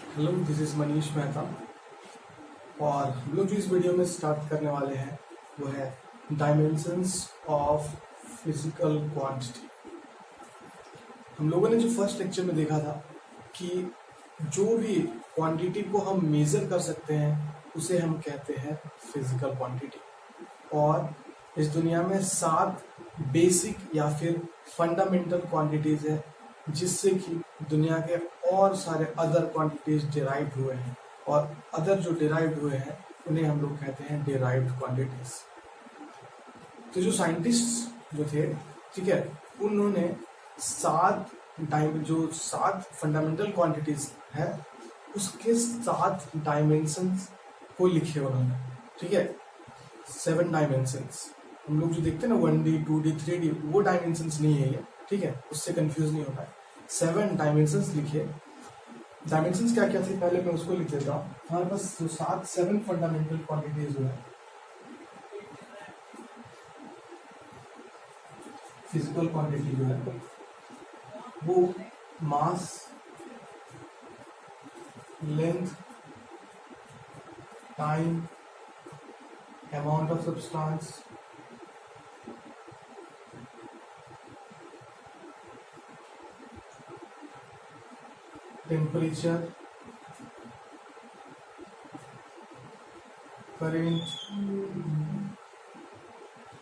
Hello, this is Manish Mehta. और हम लोग जो इस वीडियो में स्टार्ट करने वाले हैं वो है डायमेंशंस ऑफ फिजिकल क्वांटिटी। हम लोगों ने जो फर्स्ट लेक्चर में देखा था कि जो भी क्वांटिटी को हम मेजर कर सकते हैं उसे हम कहते हैं फिजिकल क्वांटिटी। और इस दुनिया में 7 बेसिक या फिर फंडामेंटल क्वांटिटीज है जिससे कि दुनिया के और सारे अदर क्वांटिटीज डिराइव हुए हैं, और अदर जो डिराइव हुए हैं उन्हें हम लोग कहते हैं डिराइव्ड क्वांटिटीज। तो जो साइंटिस्ट जो थे, ठीक है, उन्होंने 7 फंडामेंटल क्वांटिटीज है उसके 7 डायमेंशंस को लिखे उन्होंने, ठीक है। 7 डायमेंशंस हम लोग जो देखते हैं ना 1D 2D 3D, वो डायमेंशंस नहीं है ये, ठीक है, उससे कंफ्यूज नहीं होना है। 7 डायमेंशंस लिखे। डायमेंशंस क्या क्या थे पहले मैं उसको लिख देता हूँ। हमारे पास जो 7 फंडामेंटल क्वांटिटीज जो है फिजिकल क्वांटिटी जो है वो mass, length, time, amount of substance, temperature, current,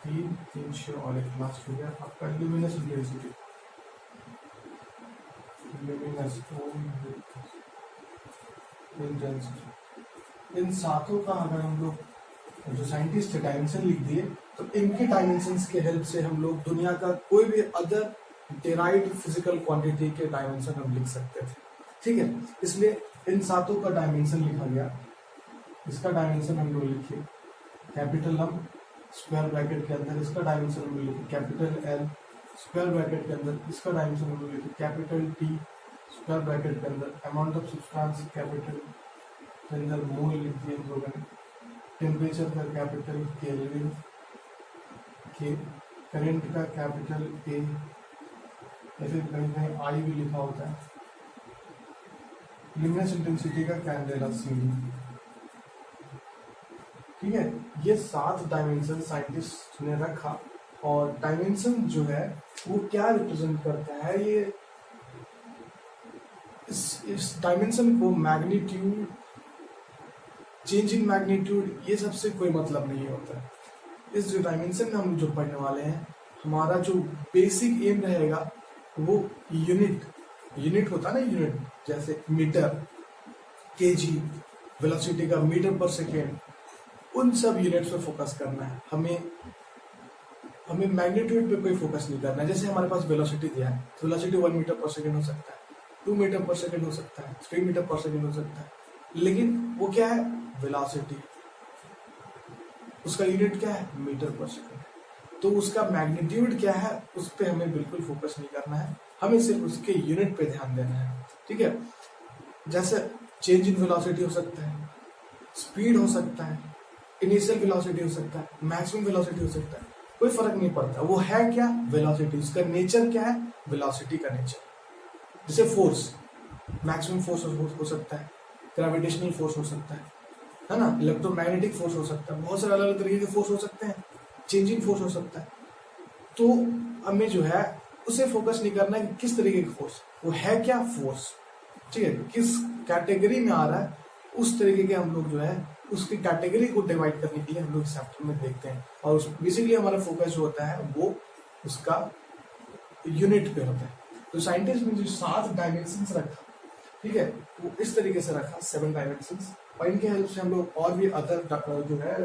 300 और एक लास्ट हो गया आपका ल्यूमिनस इंटेंसिटी। इन सातों का अगर हम लोग जो साइंटिस्ट है डायमेंशन लिख दिए तो इनके डायमेंशंस के हेल्प से हम लोग दुनिया का कोई भी अदर डेराइव्ड फिजिकल क्वांटिटी के डायमेंशन हम लिख सकते थे, ठीक है। इसलिए इन सातों का डायमेंशन लिखा गया। इसका डायमेंशन हम लोग लिखे कैपिटल एम स्क्वायर ब्रैकेट के अंदर, इसका डायमेंशन हम लोग लिखे कैपिटल एल स्क्वायर ब्रैकेट के अंदर, इसका डायमेंशन हम लोग लिखे कैपिटल टी स्क्वायर ब्रैकेट के अंदर, अमाउंट ऑफ सब्सटेंस कैपिटल के अंदर मोल लिख दिए हम लोगों ने, टेम्परेचर का कैपिटल केल्विन के, करंट का कैपिटल ए या फिर कहीं कहीं आई भी लिखा होता है, ल्यूमिनस इंटेंसिटी का कैंडेला सीडी, ठीक है। ये 7 डायमेंशन साइंटिस्ट ने रखा। और डायमेंशन जो है वो क्या रिप्रेजेंट करता है, ये इस डायमेंशन को मैग्नीट्यूड, चेंज इन मैग्नीट्यूड, ये सबसे कोई मतलब नहीं होता है। इस जो डायमेंशन में हम जो पढ़ने वाले हैं, हमारा जो बेसिक एम रहेगा वो यूनिट होता है ना, यूनिट जैसे मीटर, केजी, वेलोसिटी का मीटर पर सेकेंड, उन सब यूनिट्स पे फोकस करना है। हमें मैग्नीट्यूड पे कोई फोकस नहीं करना है। जैसे हमारे पास वेलोसिटी दिया है तो वेलोसिटी 1 मीटर पर सेकेंड हो सकता है, 2 मीटर पर सेकेंड हो सकता है, 3 मीटर पर सेकेंड हो सकता है, लेकिन वो क्या है, वेलोसिटी, उसका यूनिट क्या है, मीटर पर सेकेंड। तो उसका मैग्नीट्यूड क्या है उस पर हमें बिल्कुल फोकस नहीं करना है, हमें सिर्फ उसके यूनिट पे ध्यान देना है, ठीक है। जैसे चेंज इन वेलोसिटी हो सकता है, स्पीड हो सकता है, इनिशियल वेलोसिटी हो सकता है, मैक्सिमम वेलोसिटी हो सकता है, कोई फर्क नहीं पड़ता। वो है क्या, वेलोसिटी, उसका नेचर क्या है, वेलोसिटी का नेचर। जैसे फोर्स, मैक्सिमम फोर्स हो सकता है, ग्रेविटेशनल फोर्स हो सकता है ना, इलेक्ट्रोमैग्नेटिक फोर्स हो सकता है, बहुत सारे अलग अलग तरीके के फोर्स हो सकते हैं, चेंजिंग फोर्स हो सकता है। तो हमें जो है उसे फोकस नहीं करना है कि किस तरीके का फोर्स, वो है क्या फोर्स, ठीक है, किस कैटेगरी में आ रहा है, उस तरीके के हम लोग जो है उसकी कैटेगरी को डिवाइड करने के लिए हम लोग इस चैप्टर में देखते हैं। और बेसिकली हमारा फोकस जो होता है वो उसका यूनिट पे होता है। तो साइंटिस्ट ने जो 7 डायमेंशंस रखा, ठीक है, वो इस तरीके से रखा 7 डायमेंशंस, और इनके हेल्प से हम लोग और भी अदर जो है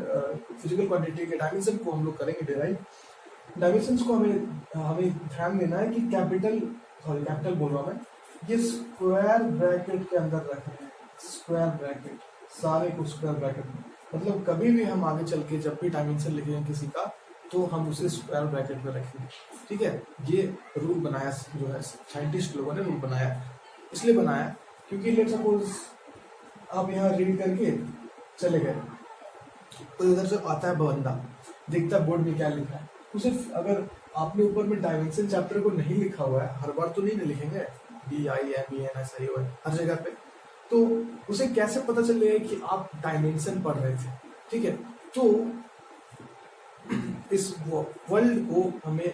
फिजिकल क्वांटिटी के डायमेंशन को हम लोग करेंगे डिराइव। डायमेंशंस को हमें ध्यान देना है कि कैपिटल बोल रहा हूँ मैं, ये स्क्वायर ब्रैकेट के अंदर रखना है, स्क्वायर ब्रैकेट, सारे को स्क्वायर ब्रैकेट में, मतलब कभी भी हम आगे चल के जब भी डायमेंशन लिखेंगे किसी का तो हम उसे स्क्वायर ब्रैकेट में रखेंगे, ठीक है। ये रूल बनाया जो है साइंटिस्ट लोगों ने रूल बनाया, इसलिए बनाया क्योंकि लेट सपोज आप यहाँ रीड करके चले गए तो इधर से आता है बंदा, देखता है बोर्ड में क्या लिखा है, उसे अगर आपने ऊपर में डायमेंशन चैप्टर को नहीं लिखा हुआ है, हर बार तो नहीं ना लिखेंगे DIMEN ऐसा ही हो हर जगह पे, तो उसे कैसे पता चलेगा कि आप डायमेंशन पढ़ रहे थे, ठीक है। तो इस वर्ल्ड को हमें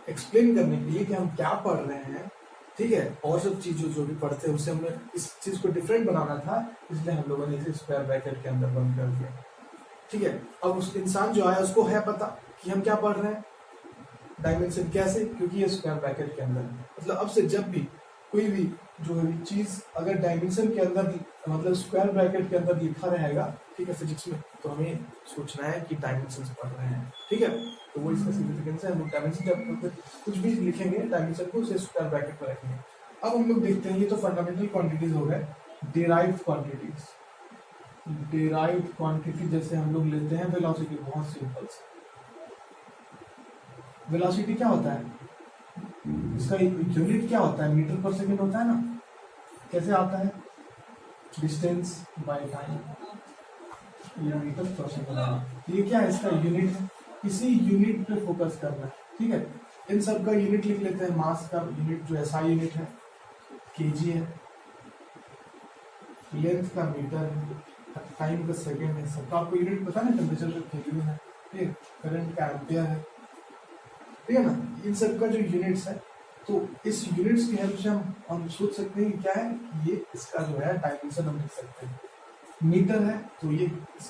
एक्सप्लेन करने के लिए कि हम क्या पढ़ रहे हैं, ठीक है, और सब चीजों जो भी पढ़ते हैं उसे हमें इस चीज को डिफरेंट बनाना था, इसलिए हम लोगों ने इसे स्क्वायर ब्रैकेट के अंदर बंद कर दिया, ठीक है। अब उस इंसान जो आया उसको है पता कि हम क्या पढ़ रहे हैं, डायमेंशन कैसे, क्योंकि ये स्क्वायर ब्रैकेट के अंदर है। मतलब अब से जब भी कोई भी जो है चीज अगर डायमेंशन के अंदर मतलब स्क्वायर ब्रैकेट के अंदर लिखा रहेगा, ठीक है, फिजिक्स में, तो हमें सोचना है कि डायमेंशन पढ़ रहे हैं, ठीक है। तो वो इसका सिग्निफिकेंस है। हम लोग डायमेंशन जब कुछ भी लिखेंगे डायमेंशन को उसे स्क्वायर ब्रैकेट में रखेंगे। अब हम लोग देखते हैं, ये तो फंडामेंटल क्वांटिटीज हो गए। डिराइव्ड क्वांटिटीज, डिराइव्ड क्वांटिटी जैसे हम लोग लेते हैं वेलोसिटी, बहुत सिंपल से। वेलोसिटी क्या होता है, इसका यूनिट क्या होता है, मीटर पर सेकंड होता है ना। कैसे आता है, डिस्टेंस बाय टाइम, ये मीटर पर सेकंड। ये क्या है, इसका यूनिट है। इसी यूनिट पे फोकस करना है, ठीक है। इन सब का यूनिट लिख लेते हैं। मास का यूनिट जो एसआई यूनिट है केजी है, लेंथ का मीटर है, टाइम का सेकंड है। सबका आपको यूनिट पता है, टेम्परेचर का केल्विन है, ठीक, करंट का एम्पियर है, ठीक है ना। इन सब का जो यूनिट्स है, तो इस यूनिट्स की हेल्प से हम सोच सकते हैं कि क्या है, ये इसका जो है डायमेंशन हम लिख सकते हैं। मीटर है तो ये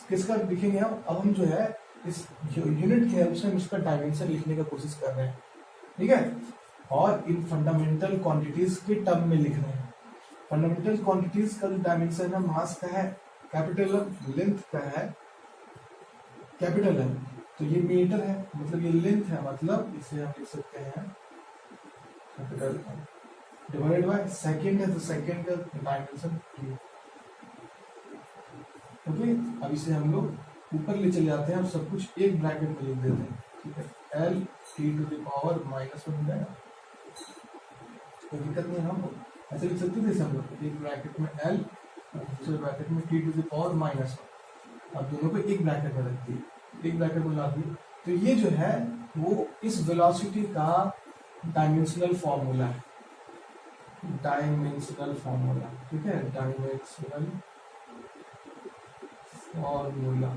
किसका लिखेंगे हम, अब हम जो है इस यूनिट की हेल्प से हम इसका डायमेंशन लिखने का कोशिश कर रहे हैं, ठीक है। और इन फंडामेंटल क्वांटिटीज के टर्म में लिख रहे हैं। फंडामेंटल क्वांटिटीज का जो डायमेंशन है, मास का है कैपिटल है, लेंथ का है कैपिटल है, तो ये मीटर है, मतलब ये लेंथ है, मतलब इसे हम लिख सकते हैं कैपिटल डिवाइडेड बाय सेकंड है, तो सेकंड का डायमेंशन ओके। अब इसे हम लोग ऊपर ले चले जाते हैं और सब कुछ एक ब्रैकेट में लिख देते हैं, ठीक है। L T to the power -1 हो जाएगा, कोई दिक्कत नहीं। हम ऐसे लिख सकते थे, हम लोग एक ब्रैकेट में एल, दूसरे ब्रैकेट में टी टू द पावर -1। अब दोनों को एक ब्रैकेट में रख दिए, एक ब्रैकेट में ला दिए, तो ये जो है वो इस वेलोसिटी का डायमेंशनल फॉर्मूला है, डायमेंशनल फॉर्मूला, ठीक है, डायमेंशनल फॉर्मूला,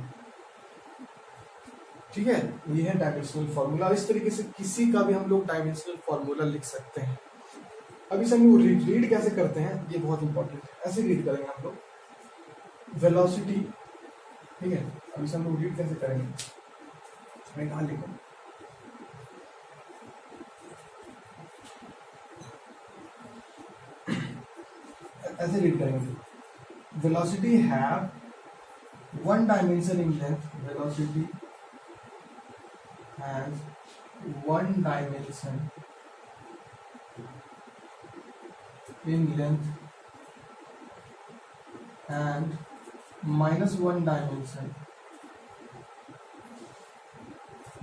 ठीक है। ये है डायमेंशनल फॉर्मूला। इस तरीके से किसी का भी हम लोग डायमेंशनल फॉर्मूला लिख सकते हैं। अब इसे हम लोग रीड कैसे करते हैं, ये बहुत इंपॉर्टेंट है। ऐसे रीड करेंगे हम लोग वेलोसिटी, ठीक है। अब इसे हम लोग रीड कैसे करेंगे, मैं कहाँ लिखूं, ऐसे रीड करेंगे। Velocity have one dimension in length, velocity has one dimension in length and -1 dimension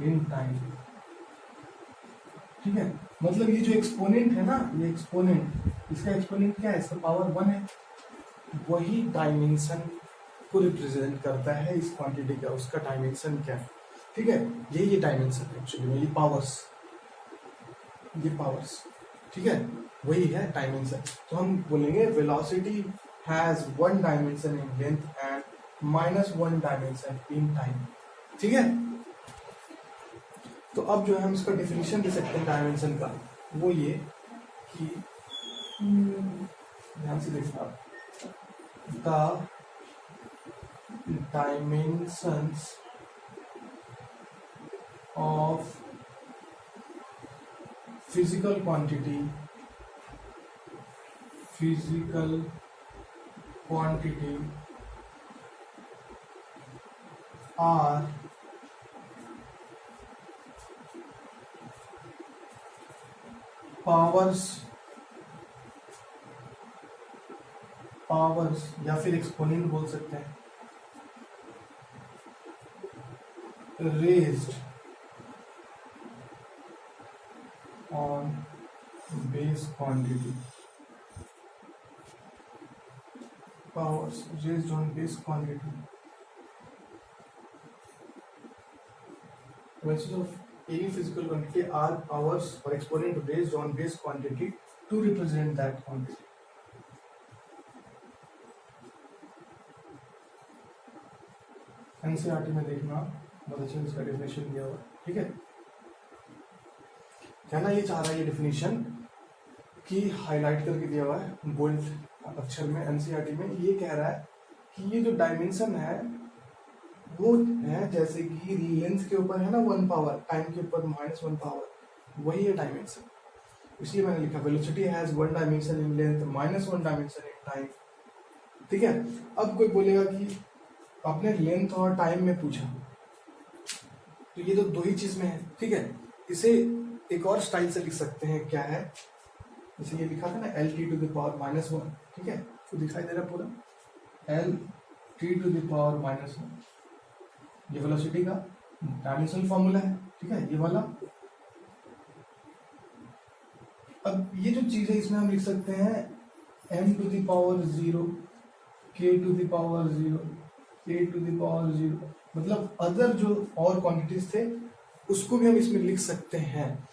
in time, ठीक है। मतलब ये जो एक्सपोनेंट है ना, ये एक्सपोनेंट, इसका एक्सपोनेंट क्या है, इसका पावर 1 है, वही डायमेंशन को रिप्रेजेंट करता है इस क्वांटिटी का, उसका डायमेंशन क्या है, ठीक है। ये डायमेंशन है एक्चुअली में, ये पावर्स, ठीक है, वही है डायमेंशन। तो हम बोलेंगे velocity has one dimension in length and -1 dimension in time, ठीक है। तो अब जो है हम इसका डिफिनीशन दे सकते हैं डायमेंशन का, वो ये कि ध्यान से देखना, the dimensions of physical quantity are powers या फिर एक्सपोनेंट बोल सकते हैं, raised on base quantity, powers raised on base quantity, dimensions of any physical quantity are powers or exponent raised on base quantity to represent that quantity, NCERT में देखना, बहुत अच्छे से इसका डेफिनेशन दिया हुआ है, ठीक है। कहना ये चाह रहा है ये डेफिनेशन की हाईलाइट करके दिया हुआ है बोल्ड अक्षर में एनसीईआरटी में, ये कह रहा है कि ये जो डायमेंशन है वो है जैसे कि लेंथ के ऊपर है ना 1 पावर, टाइम के ऊपर -1 पावर, वही है डायमेंशन। इसलिए मैंने लिखा velocity has 1 dimension in length -1 dimension in time, ठीक है। अब कोई बोलेगा कि आपने लेंथ और टाइम में पूछा, तो ये तो दो ही चीज में है, ठीक है। इसे एक और स्टाइल से लिख सकते हैं, क्या है, जैसे ये लिखा था ना LT टू द पावर -1, ठीक है, तो दिखाई दे रहा पूरा LT टू द पावर -1, ये वेलोसिटी का डायमेंशनल फॉर्मूला है, ठीक है, ये वाला। अब ये जो चीज है इसमें हम लिख सकते हैं m to the power 0, k to the power 0, a to the power 0, मतलब अदर जो और क्वांटिटीज थे उसको भी हम इसमें लिख सकते हैं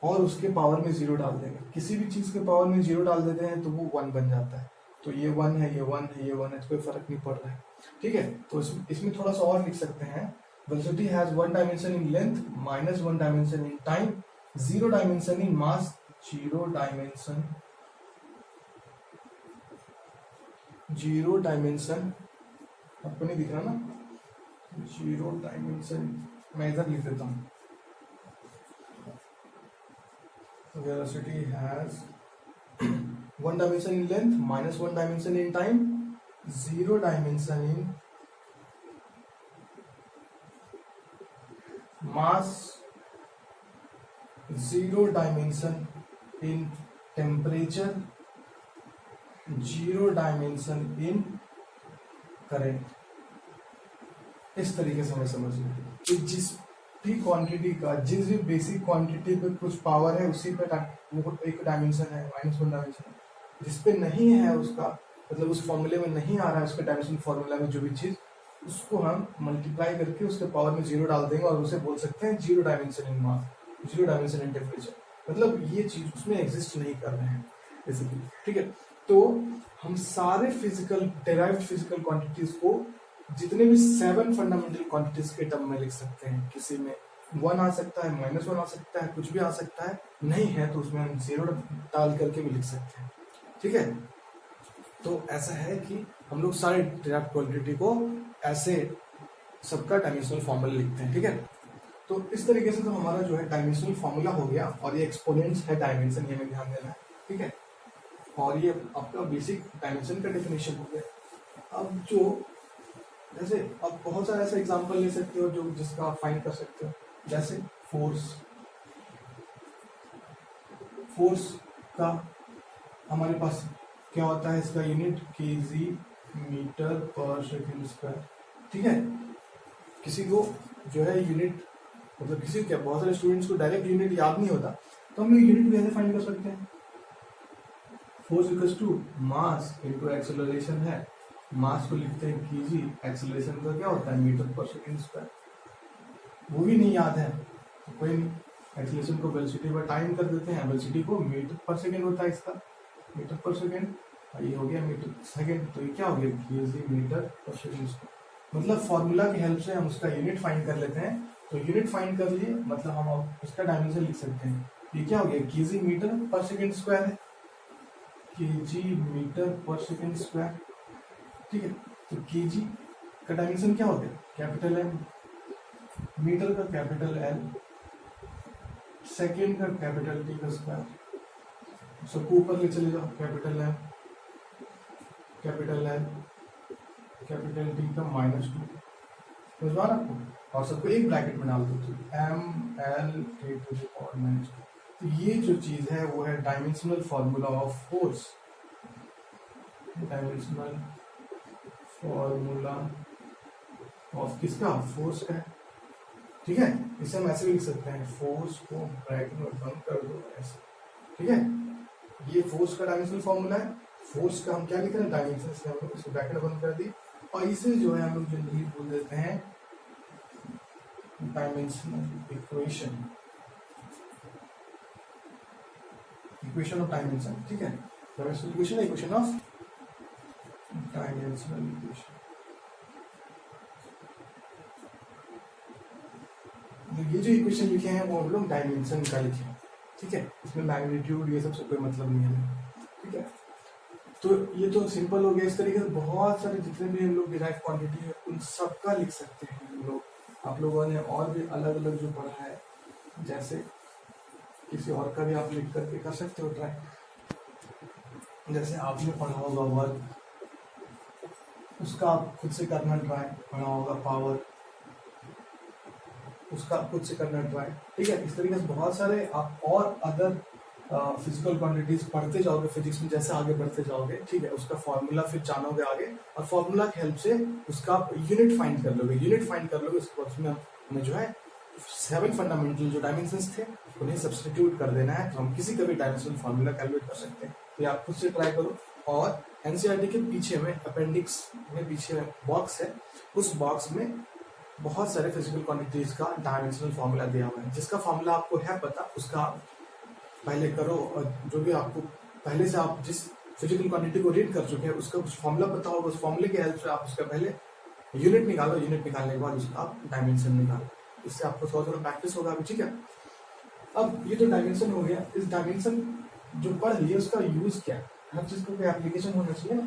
और उसके पावर में 0 डाल देंगे। किसी भी चीज के पावर में 0 डाल देते हैं तो वो 1 बन जाता है, तो ये 1 है, ये 1 है, ये 1 है, कोई फर्क नहीं पड़ रहा है, ठीक है। तो इसमें थोड़ा सा और लिख सकते हैं, velocity has 1 dimension in length, -1 dimension in time, 0 dimension in mass, 0 dimension, आपको नहीं दिख रहा ना, 0 डायमेंशन, मैं इधर लिख देता हूँ, velocity has 1 dimension in length, -1 dimension in time, 0 dimension in mass, 0 dimension in temperature, 0 dimension in current. इस तरीके से हमें समझना है कि जिस भी क्वांटिटी का, जिस भी बेसिक क्वांटिटी पे कुछ पावर है उसी पे वो एक डायमेंशन है, -1 डायमेंशन है। जिस पे नहीं है उसका, मतलब उस फॉर्मूले में नहीं आ रहा है उसका डायमेंशन फॉर्मूला में जो भी चीज, उसको हम मल्टीप्लाई करके उसके पावर में 0 डाल देंगे और उसे बोल सकते हैं 0 dimension in mass, 0 dimension in temperature, मतलब ये चीज उसमें एग्जिस्ट नहीं कर रहे हैं बेसिकली, ठीक है। तो हम सारे फिजिकल डेराइव्ड फिजिकल क्वांटिटीज को जितने भी 7 फंडामेंटल क्वांटिटीज के टर्म में लिख सकते हैं। किसी में 1 आ सकता है, -1 आ सकता है, कुछ भी आ सकता है, नहीं है तो उसमें हम 0 डाल करके भी लिख सकते हैं, ठीक है। तो ऐसा है कि हम लोग सारे डेराइव्ड क्वांटिटी को ऐसे सबका डायमेंशनल फॉर्मूला लिखते हैं, ठीक है। तो इस तरीके से तो हमारा जो है डायमेंशनल फॉर्मूला हो गया, और ये एक्सपोनेंट्स है डायमेंशन, ये हमें ध्यान देना है, ठीक है। और ये आपका बेसिक डायमेंशन का डेफिनेशन हो गया। अब जो जैसे आप बहुत सारे ऐसे एग्जांपल ले सकते हो जो जिसका आप फाइंड कर सकते हो, जैसे फोर्स का हमारे पास क्या होता है, इसका unit KG metre per second square, ठीक है। किसी को जो है यूनिट, मतलब किसी क्या, बहुत सारे स्टूडेंट्स को डायरेक्ट यूनिट याद नहीं होता, तो हम लोग यूनिट भी ऐसे फाइंड कर सकते हैं। Force equals to mass into acceleration है, मास को लिखते हैं केजी, एक्सेलरेशन का क्या होता है मीटर पर सेकंड स्क्वायर, वो भी नहीं याद है तो कोई नहीं, एक्सेलरेशन को वेलोसिटी पर टाइम कर देते हैं, वेलोसिटी को मीटर पर सेकंड होता है इसका, मीटर पर सेकंड, ये हो गया मीटर सेकंड, तो ये क्या हो गया KG metre per second square. मतलब फॉर्मूला की हेल्प से हम उसका यूनिट फाइंड कर लेते हैं, तो यूनिट फाइंड कर लिए मतलब हम उसका डायमेंशन लिख सकते हैं। ये क्या हो गया, KG metre per second square है, KG metre per second square, ठीक है। तो केजी का डायमेंशन क्या हो गया, कैपिटल एम, मीटर का कैपिटल एल, सेकेंड का कैपिटल टी का स्क्वायर, सबको ऊपर ले चले जाओ, capital M, capital L, capital T का -2, समझ में आ रहा आपको, और सबको एक ब्रैकेट में डाल दो, तो M L T to the power -2। तो ये जो चीज है वो है dimensional formula of force, dimensional formula of किसका, फोर्स का, ठीक है। इसे हम ऐसे भी लिख सकते हैं, फोर्स को ब्रैकेट में बंद कर दो ऐसे, ठीक है। ये फोर्स का डायमेंशनल फॉर्मूला है, फोर्स का हम क्या लिख रहे हैं, डायमेंशन से हम लोग इसको ब्रैकेट बंद कर दी, और इसे जो है हम लोग जनरली बोल देते हैं dimensional equation, equation of dimension, ठीक है। Dimensional equation, equation of dimensional equation, ये जो इक्वेशन लिखे हैं वो हम लोग डायमेंशन का लिखे हैं, ठीक है। इसमें मैग्नीट्यूड ये सबसे कोई मतलब नहीं है, ठीक है। तो ये तो सिंपल हो गया। इस तरीके से बहुत सारे जितने भी हम लोग डिराइव क्वांटिटी है उन सबका लिख सकते हैं हम लोग। आप लोगों ने और भी अलग अलग जो पढ़ा है, जैसे किसी और का भी आप लिख करके कर सकते हो ट्राई। जैसे आपने पढ़ा होगा वर्क, उसका आप खुद से करना ट्राई। पढ़ा होगा पावर, उसका आप खुद से करना ट्राई, ठीक है। इस तरीके से बहुत सारे आप और अदर फिजिकल क्वांटिटीज पढ़ते जाओगे फिजिक्स में, जैसे आगे बढ़ते जाओगे, ठीक है। उसका फॉर्मूला फिर जानोगे आगे, और फॉर्मूला की हेल्प से उसका आप यूनिट फाइंड कर लोगे। यूनिट फाइंड कर लोगे उसके बाद में हमें जो है 7 फंडामेंटल जो डायमेंशंस थे उन्हें सब्स्टिट्यूट कर देना है, तो हम किसी का भी डायमेंशनल फॉर्मूला कैलकुलेट कर सकते हैं। तो आप खुद से ट्राई करो। और एनसीईआरटी के पीछे में अपेंडिक्स में पीछे बॉक्स है, उस बॉक्स में बहुत सारे फिजिकल क्वांटिटीज का डायमेंशनल फॉर्मूला दिया हुआ है। जिसका फॉर्मूला आपको है पता, उसका आप पहले करो, और जो भी आपको पहले से आप जिस फिजिकल क्वांटिटी को रीड कर चुके हैं उसका कुछ फॉर्मूला पता होगा, उस फॉर्मूले की हेल्प से आप उसका पहले यूनिट निकालो। यूनिट निकालने के बाद उसका आप डायमेंशन निकालो। इससे आपको थोड़ा थोड़ा प्रैक्टिस होगा अभी, ठीक है। अब ये तो डायमेंशन हो गया। इस डायमेंशन जो पढ़ लिया उसका यूज क्या है? हर चीज को कोई एप्लीकेशन होना चाहिए ना।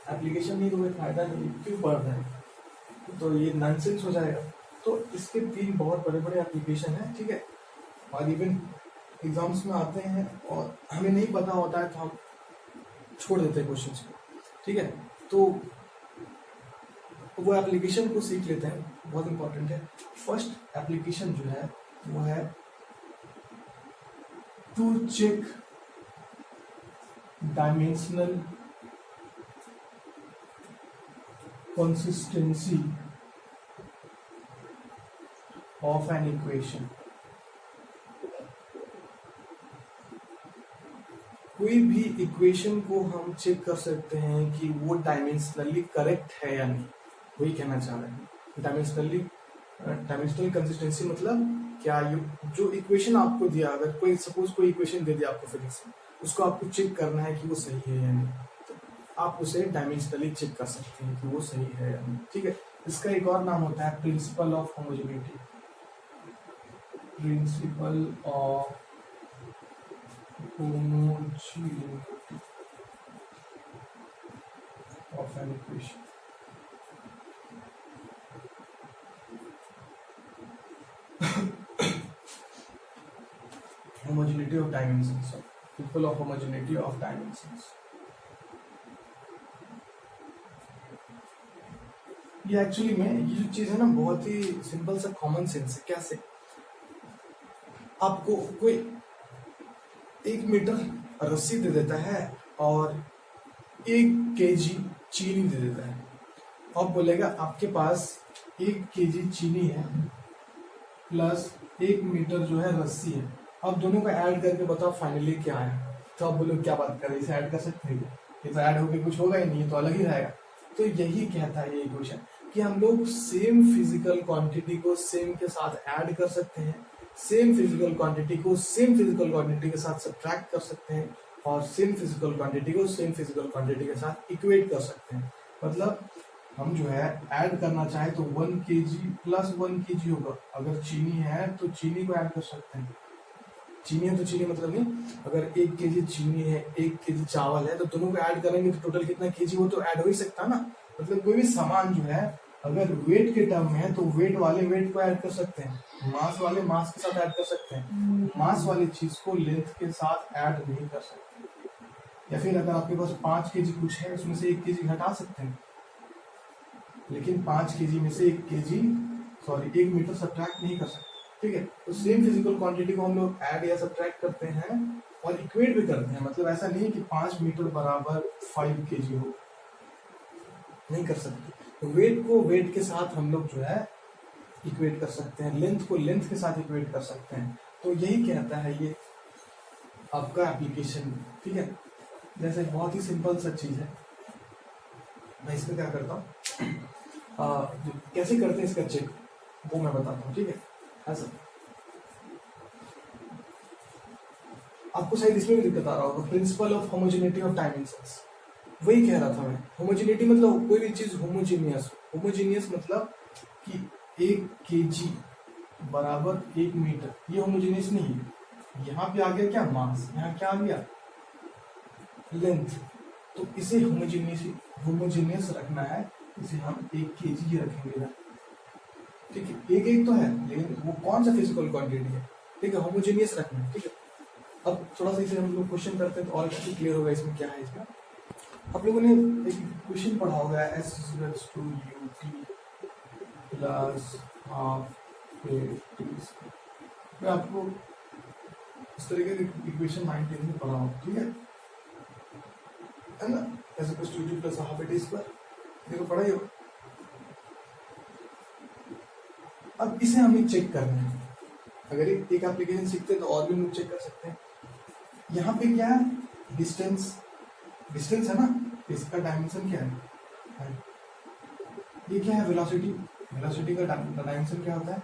एप्लीकेशन नहीं तो कोई फायदा नहीं, क्यों पढ़ रहे हैं, तो ये नॉनसेंस हो जाएगा। तो इसके 3 बहुत बड़े बड़े एप्लीकेशन है, ठीक है। और इवन एग्जाम्स में आते हैं और हमें नहीं पता होता है तो हम छोड़ देते हैं क्वेश्चन को, ठीक है। तो वो एप्लीकेशन को सीख लेते हैं, बहुत इंपॉर्टेंट है। फर्स्ट एप्लीकेशन जो है वो है to check dimensional consistency of an equation. कोई भी इक्वेशन को हम चेक कर सकते हैं कि वो डायमेंशनली करेक्ट है या नहीं, वही कहना चाह रहे हैं। डायमेंशनल कंसिस्टेंसी मतलब क्या, जो इक्वेशन आपको दिया, अगर कोई सपोज कोई इक्वेशन दे दिया आपको फिजिक्स में, उसको आपको चेक करना है कि वो सही है या नहीं, तो आप उसे डायमेंशनली चेक कर सकते हैं कि वो सही है या नहीं, ठीक है। इसका एक और नाम होता है principle of homogeneity. Principle of homogeneity of an equation. Homogeneity of dimensions. Principle of homogeneity of dimensions. ये एक्चुअली में ये जो चीज है ना बहुत ही सिंपल सा कॉमन सेंस है। कैसे? आपको कोई 1 मीटर रस्सी दे देता है और 1 केजी चीनी दे देता है, और बोलेगा आपके पास 1 केजी चीनी है प्लस 1 मीटर जो है रस्सी है, अब दोनों को ऐड करके बताओ फाइनली क्या है। तो आप बोलो क्या बात कर रहे हैं, इसे ऐड कर सकते हैं? ये तो ऐड होके कुछ होगा ही नहीं, ये तो अलग ही रहेगा। तो यही कहता है ये इक्वेशन कि हम लोग सेम फिजिकल क्वांटिटी को सेम के साथ ऐड कर सकते हैं, सेम फिजिकल क्वांटिटी को सेम फिजिकल क्वांटिटी के साथ सब्ट्रैक्ट कर सकते हैं, और सेम फिजिकल क्वांटिटी को सेम फिजिकल क्वांटिटी के साथ इक्वेट कर सकते हैं। मतलब हम जो है ऐड करना चाहे तो 1 केजी प्लस 1 केजी होगा। अगर चीनी है तो चीनी को ऐड कर सकते हैं, चीनी है तो चीनी मतलब नहीं, अगर 1 केजी चीनी है 1 केजी चावल है तो दोनों को ऐड करेंगे तो टोटल कितना केजी, वो तो ऐड हो ही सकता है ना। मतलब कोई भी सामान जो है अगर वेट के टर्म में है तो वेट वाले वेट को ऐड कर सकते हैं, मास वाले मास के साथ ऐड कर सकते हैं, मास वाली चीज को लेंथ के साथ ऐड नहीं कर सकते। या फिर अगर आपके पास 5 केजी कुछ है उसमें से 1 केजी घटा सकते हैं, लेकिन 5 केजी में से 1 मीटर सब्ट्रैक्ट नहीं कर सकते, ठीक है। तो सेम फिजिकल क्वांटिटी को हम लोग ऐड या सब्ट्रैक्ट करते हैं और इक्वेट भी करते हैं। मतलब ऐसा नहीं कि 5 मीटर बराबर 5 केजी हो, नहीं कर सकते। वेट को वेट के साथ हम लोग जो है इक्वेट कर सकते हैं, लेंथ को लेंथ के साथ इक्वेट कर सकते हैं। तो यही कहता है ये आपका एप्लीकेशन, ठीक है। जैसे बहुत ही सिंपल सा चीज है, मैं इसमें क्या करता हूँ, कैसे करते हैं इसका चेक वो मैं बताता हूँ, ठीक है। ऐसा आपको शायद इसमें भी दिक्कत आ रहा होगा, principle of homogeneity of dimensions, वही कह रहा था मैं। होमोजेनिटी मतलब कोई भी चीज होमोजीनियस, होमोजीनियस मतलब कि 1 kg बराबर 1 मीटर, ये होमोजेनियस नहीं है। यहाँ पे आ गया क्या मास, यहाँ क्या आ गया लेंथ, तो इसे होमोजेनियस रखना है, इसे हम 1 kg रखेंगे ना, ठीक है। एक एक तो है लेकिन वो कौन सा फिजिकल क्वांटिटी है, ठीक है, होमोजेनियस रखना है, ठीक है। अब थोड़ा सा इसे हम लोग क्वेश्चन करते हैं तो और काफी क्लियर होगा इसमें क्या है। इसमें आप लोगों ने एक क्वेश्चन पढ़ा होगा S = UT plus half AT। मैं आपको इस तरीके की इक्वेशन 19 में पढ़ा हूँ, ठीक है ना। S = UT plus half AT², देखो पढ़ा ही हो। अब इसे हमें चेक करना है, अगर एक एप्लीकेशन सीखते हैं तो और भी हम लोग चेक कर सकते हैं। यहाँ पे क्या है, डिस्टेंस है ना, इसका डायमेंशन क्या है, ये क्या है वेलोसिटी का डायमेंशन क्या होता है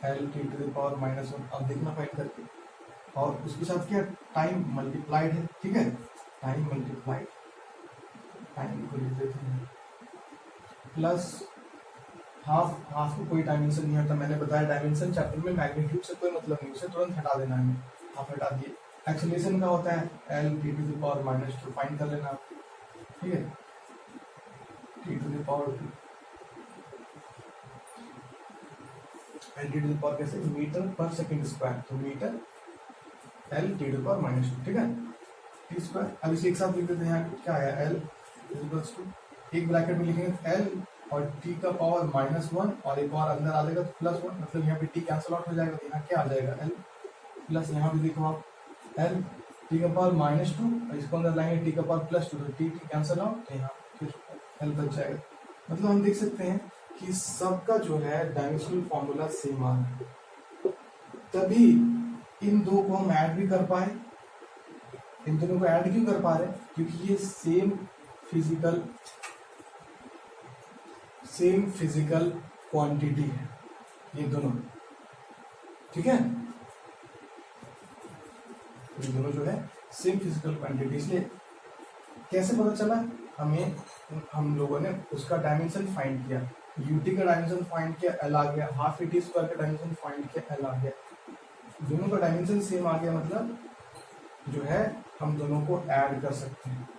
L(t⁻⁻1), अब देखना फाइंड करके, और उसके साथ क्या टाइम मल्टीप्लाइड है, ठीक है, टाइम मल्टीप्लाइड, टाइम को लिख देते हैं प्लस हाफ को कोई डायमेंशन नहीं होता, मैंने बताया डायमेंशन चैप्टर में मैग्नीट्यूड से कोई मतलब नहीं, उसे तुरंत हटा देना है, हाफ हटा दिए। एक्सेलरेशन का होता है L(t⁻²), फाइंड कर लेना, ठीक है, t⁻², L(t⁻) कैसे, मीटर पर सेकंड स्क्वायर, तो मीटर L(t⁻²), ठीक है, t²। अब इसे एक साथ लिख देते हैं, यहाँ क्या है L = एक ब्रैकेट में लिखेंगे L और t⁻⁻1 और एक और अंदर आ जाएगा तो +1, मतलब यहाँ पे t कैंसिल आउट हो जाएगा, तो यहाँ क्या आ जाएगा L प्लस, यहाँ पे देखो आप L t⁻⁻2 और इसको अंदर लाएंगे t⁻+2, तो t कैंसिल आउट, तो यहाँ फिर L बच जाएगा। मतलब हम देख सकते हैं कि सबका जो है डायमेंशनल फॉर्मूला सेम आ रहा है, तभी इन दो को हम ऐड भी कर पाए। इन दोनों को ऐड क्यों कर पा रहे हैं, क्योंकि ये सेम फिजिकल क्वांटिटी है ये दोनों, ठीक है, ये दोनों जो है सेम फिजिकल क्वांटिटी। इसलिए कैसे पता चला हमें, हम लोगों ने उसका डायमेंशन फाइंड किया, यूटी का डायमेंशन फाइंड किया, L आ गया, हाफ AT² का डायमेंशन फाइंड किया, L आ गया, दोनों का डायमेंशन सेम आ गया, मतलब जो है हम दोनों को ऐड कर सकते हैं,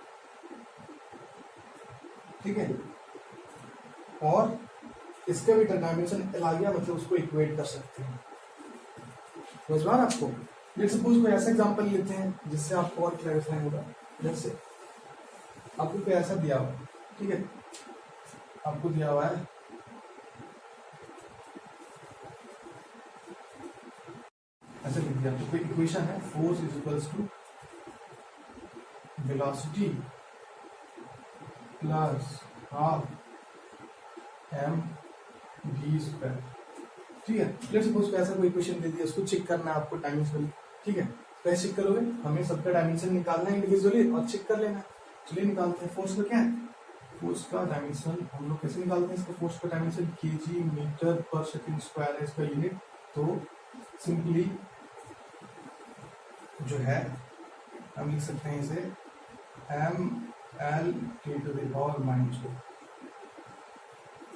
ठीक है, और इसका भी डायमेंशन L आ गया, मतलब उसको इक्वेट कर सकते हैं। समझ में आ रहा है आपको। लेट्स सपोज कोई ऐसा एग्जांपल लेते हैं जिससे आपको और क्लैरिफाई होगा। जैसे आपको कोई ऐसा दिया हुआ, ठीक है, आपको दिया हुआ है ऐसे लिख दिया, तो कोई इक्वेशन है, force = velocity plus half mv², ठीक है। लेट्स सपोज ऐसा कोई इक्वेशन दे दिया, उसको चेक करना है आपको डायमेंशनली, ठीक है, कैसे चेक करोगे, हमें सबका डायमेंशन निकालना है इंडिविजुअली और चेक कर लेना। चलिए निकालते हैं। फोर्स का क्या है, फोर्स का डायमेंशन हम लोग कैसे निकालते हैं, इसका फोर्स का डायमेंशन kg मीटर/सेकंड² है इसका यूनिट, तो सिंपली जो है हम लिख सकते हैं इसे mL(t⁻²),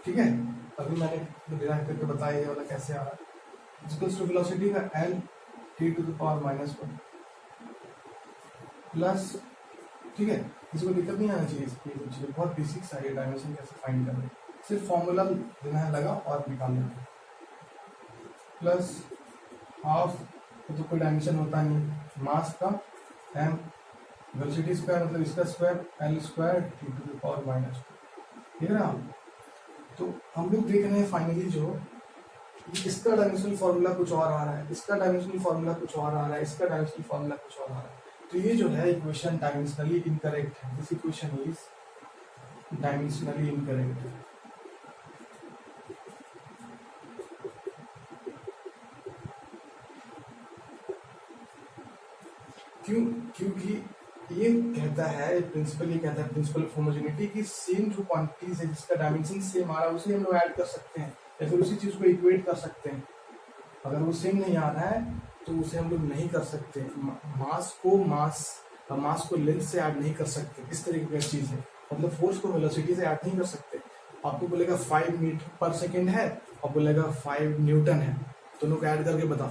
ठीक है। अभी मैंने डिराइव करके बताया ये वाला कैसे आ रहा है, इक्वल्स टू वेलोसिटी का L(t⁻⁻1) प्लस, ठीक है, इसको दिक्कत नहीं आना चाहिए, इसकी चीजें बहुत बेसिक सारी डायमेंशन कैसे फाइंड कर रहे हैं, सिर्फ फॉर्मूला देना है लगा और निकालना है, प्लस हाफ तो कोई डायमेंशन होता नहीं, मास का m, वेलोसिटी स्क्वायर मतलब इसका स्क्वायर L² t⁻², ठीक है ना। तो हम लोग देख रहे हैं फाइनली जो इसका डायमेंशनल फॉर्मूला कुछ और आ रहा है, इसका डायमेंशनल फॉर्मूला कुछ और आ रहा है, इसका डायमेंशनल फॉर्मूला कुछ और आ रहा है, तो ये जो है इक्वेशन डायमेंशनली इनकरेक्ट है, this equation is dimensionally incorrect. क्यों, क्योंकि ये कहता है प्रिंसिपल, ये कहता है प्रिंसिपल ऑफ होमोजेनिटी की सेम जो क्वांटिटीज है जिसका डायमेंशन सेम आ रहा है उसे हम लोग ऐड कर सकते हैं या फिर उसी चीज को इक्वेट कर सकते हैं। अगर वो सेम नहीं आ रहा है तो उसे हम लोग नहीं कर सकते, मास को लेंथ से ऐड नहीं कर सकते, इस तरीके की चीज है। मतलब फोर्स को वेलोसिटी से ऐड नहीं कर सकते, आपको बोलेगा 5 मीटर पर सेकेंड है और बोलेगा 5 न्यूटन है, दोनों को ऐड करके बताओ,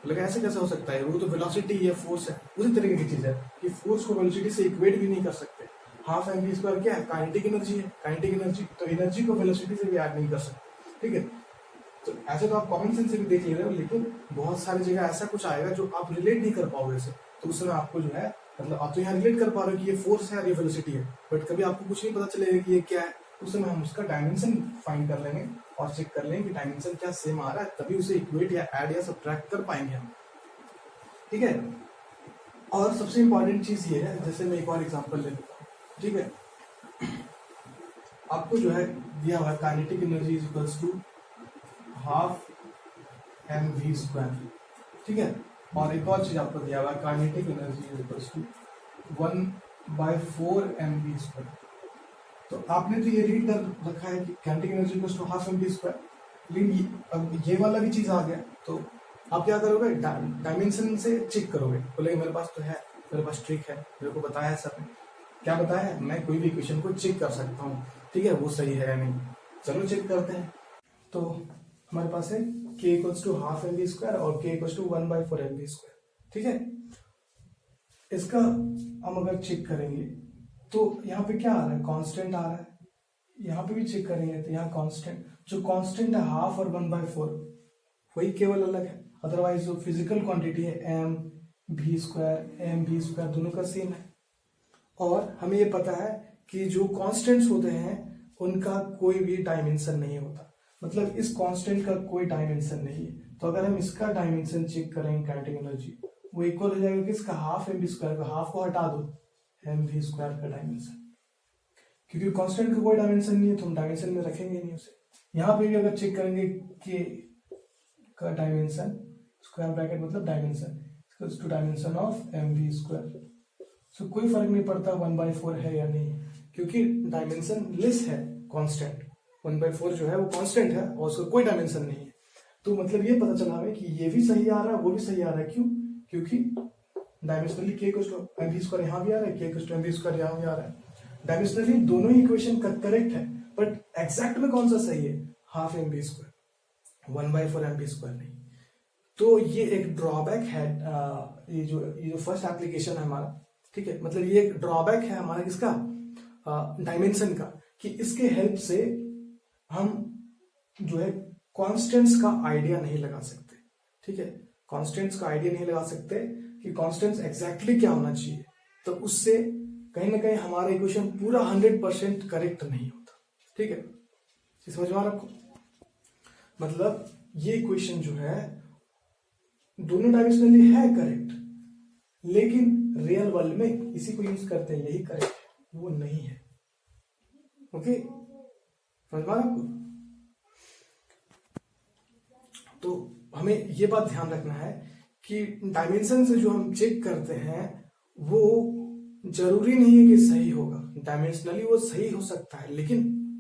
बोलेगा ऐसे कैसे हो सकता है, वो तो वेलोसिटी है, फोर्स है। उसी तरीके की चीज है कि फोर्स को वेलोसिटी से इक्वेट भी नहीं कर सकते। हाफ एम वी स्क्वायर क्या है, काइनेटिक एनर्जी है, काइनेटिक एनर्जी, तो एनर्जी को वेलोसिटी से भी ऐड नहीं कर सकते, ठीक है। तो ऐसे तो आप कॉमन सेंस से भी देख ले रहे हो, लेकिन बहुत सारी जगह ऐसा कुछ आएगा जो आप रिलेट नहीं कर पाओगे इसे, तो उसमें आपको जो है, मतलब आप तो यहाँ रिलेट कर पा रहे हो कि ये फोर्स है और ये वेलोसिटी है, बट कभी आपको कुछ नहीं पता चलेगा कि ये क्या है, उस समय हम उसका डायमेंशन फाइंड कर लेंगे और चेक कर लेंगे कि डायमेंशन क्या सेम आ रहा है, तभी उसे इक्वेट या ऐड या सब्ट्रैक्ट कर पाएंगे हम, ठीक है। और सबसे इंपॉर्टेंट चीज ये है, जैसे मैं एक और एग्जांपल ले लेता हूँ, ठीक है। आपको जो है दिया हुआ है kinetic energy is equals to half M V square, ठीक है। और एक और चीज आपको दिया हुआ है kinetic energy is equals to 1/4 M V square. तो आपने तो ये रीड कर रखा है कि kinetic energy equals to half M V square, लेकिन अब ये वाला भी चीज आ गया, तो आप क्या करोगे, डायमेंशन से चेक करोगे, बोले मेरे पास तो है, मेरे पास ट्रिक है, मेरे को बताया है सर ने, क्या बताया है, मैं कोई भी इक्वेशन को चेक कर सकता हूँ, ठीक है, वो सही है या नहीं, चलो चेक करते हैं। तो हमारे पास है k equals to half M V square और k equals to 1/4 M V square, ठीक है। इसका हम अगर चेक करेंगे तो यहाँ पे क्या आ रहा है, कांस्टेंट आ रहा है, यहाँ पे भी चेक करेंगे तो यहाँ कांस्टेंट, जो कांस्टेंट है हाफ और 1/4 वही केवल अलग है, अदरवाइज जो फिजिकल क्वांटिटी है एम वी स्क्वायर दोनों का सेम है। और हमें ये पता है कि जो कांस्टेंट्स होते हैं उनका कोई भी डायमेंशन नहीं होता, मतलब इस कांस्टेंट का कोई डायमेंशन नहीं है। तो अगर हम इसका डायमेंशन चेक करेंगे काइनेटिक एनर्जी, वो इक्वल हो जाएगा किसका, हाफ एम वी स्क्वायर का, हाफ को हटा दो, एम वी स्क्वायर का डायमेंशन, क्योंकि कांस्टेंट का कोई डायमेंशन नहीं है तो हम डायमेंशन में रखेंगे नहीं उसे। यहाँ पे भी अगर चेक करेंगे के का डायमेंशन, स्क्वायर ब्रैकेट मतलब dimension equals to dimension of M V square, so कोई फर्क नहीं पड़ता 1/4 है या नहीं, क्योंकि डायमेंशन लेस है कांस्टेंट, 1/4 जो है वो कांस्टेंट है और उसका कोई डायमेंशन नहीं है। तो मतलब ये पता चला हमें कि ये भी सही आ रहा है, वो भी सही आ रहा है, क्यों, क्योंकि dimensionally k equals to M V square यहाँ भी आ रहा है, k equals to M V square यहाँ भी आ रहा है, डायमेंशनली दोनों ही इक्वेशन करेक्ट है, बट एग्जैक्ट में कौन सा सही है, half M V square, 1/4 M V square नहीं। तो ये एक ड्रॉबैक है, ये जो फर्स्ट एप्लीकेशन है हमारा, ठीक है, मतलब ये एक ड्रॉबैक है हमारा किसका, डायमेंशन का, कि इसके हेल्प से हम जो है कांस्टेंट्स का आइडिया नहीं लगा सकते, ठीक है, कांस्टेंट्स का आइडिया नहीं लगा सकते कि कांस्टेंट्स एग्जैक्टली क्या होना चाहिए, तो उससे कहीं ना कहीं हमारा इक्वेशन पूरा 100% करेक्ट नहीं होता, ठीक है, समझ में आ रहा आपको, मतलब ये इक्वेशन जो है दोनों डायमेंशनली है करेक्ट, लेकिन रियल वर्ल्ड में इसी को यूज करते हैं, यही करेक्ट है, वो नहीं है, ओके, समझ में आ रहा आपको। तो हमें ये बात ध्यान रखना है कि डायमेंशन से जो हम चेक करते हैं वो जरूरी नहीं है कि सही होगा, डायमेंशनली वो सही हो सकता है लेकिन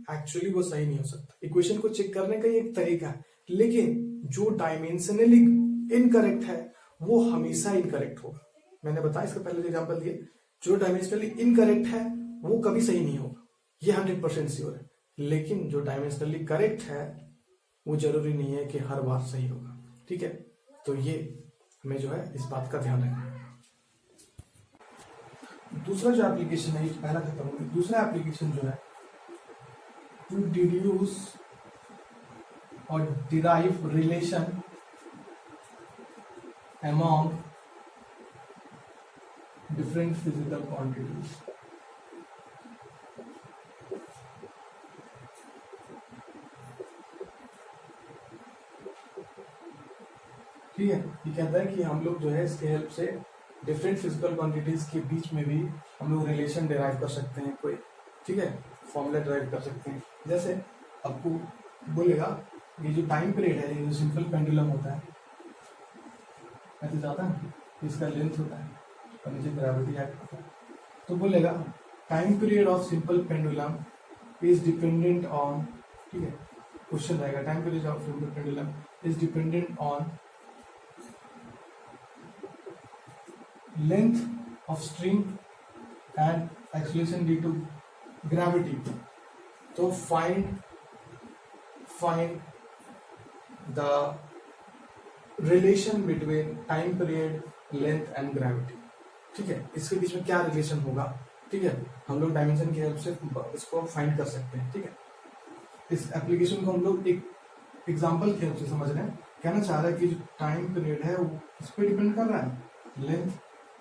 एक्चुअली वो सही नहीं हो सकता। इक्वेशन को चेक करने का एक तरीका है, लेकिन जो डायमेंशनली इनकरेक्ट है वो हमेशा इनकरेक्ट होगा। मैंने बताया इसका पहले एग्जांपल दिए, जो डायमेंशनली इनकरेक्ट है वो कभी सही नहीं होगा, ये 100% श्योर है, लेकिन जो डायमेंशनली करेक्ट है वो जरूरी नहीं है कि हर बार सही होगा, ठीक है। तो ये हमें जो है इस बात का ध्यान रखना है। दूसरा जो एप्लीकेशन है, पहला खत्म हो गया, दूसरा एप्लीकेशन जो है टू डिड्यूस और derive relation among different physical quantities। ठीक है, ये कहता है कि हम लोग जो है इसके हेल्प से डिफरेंट फिजिकल क्वांटिटीज के बीच में भी हम लोग रिलेशन डिराइव कर सकते हैं, कोई, ठीक है, फॉर्मूला डिराइव कर सकते हैं। जैसे आपको बोलेगा ये जो टाइम पीरियड है, ये जो सिंपल पेंडुलम होता है, ऐसे जाता है, इसका लेंथ होता है और नीचे ग्रेविटी एक्ट होता है, तो बोलेगा time period of simple pendulum is dependent on, ठीक है, क्वेश्चन रहेगा time period of simple pendulum is dependent on length of string and acceleration due to gravity. तो find find the relation between time period, length and gravity. ठीक है, इसके बीच में क्या relation होगा, ठीक है, हम लोग डायमेंशन की हेल्प से इसको फाइंड कर सकते हैं। ठीक है, इस एप्लीकेशन को हम लोग एक एग्जांपल की हेल्प से समझ रहे हैं। कहना चाह रहा है कि जो टाइम पीरियड है वो इस पे डिपेंड कर रहा है, लेंथ,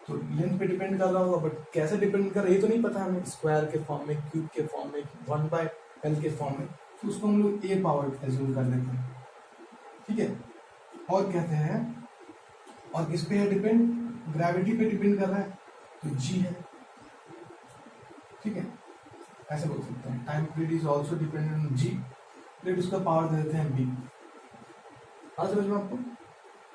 तो लेंथ पे डिपेंड कर रहा होगा, बट कैसे डिपेंड कर रहा है ये तो नहीं पता हमें, स्क्वायर के फॉर्म में, क्यूब के फॉर्म में, 1/l के फॉर्म में, तो उसको हम लोग a पावर एज्यूम कर लेते हैं। ठीक है, और कहते हैं, और किस पे है डिपेंड, ग्रेविटी पे डिपेंड कर रहा है, तो g है। ठीक है, ऐसे बोल सकते हैं, time period is also dependent on g, फिर उसका पावर दे देते हैं b। आज समझ में आपको,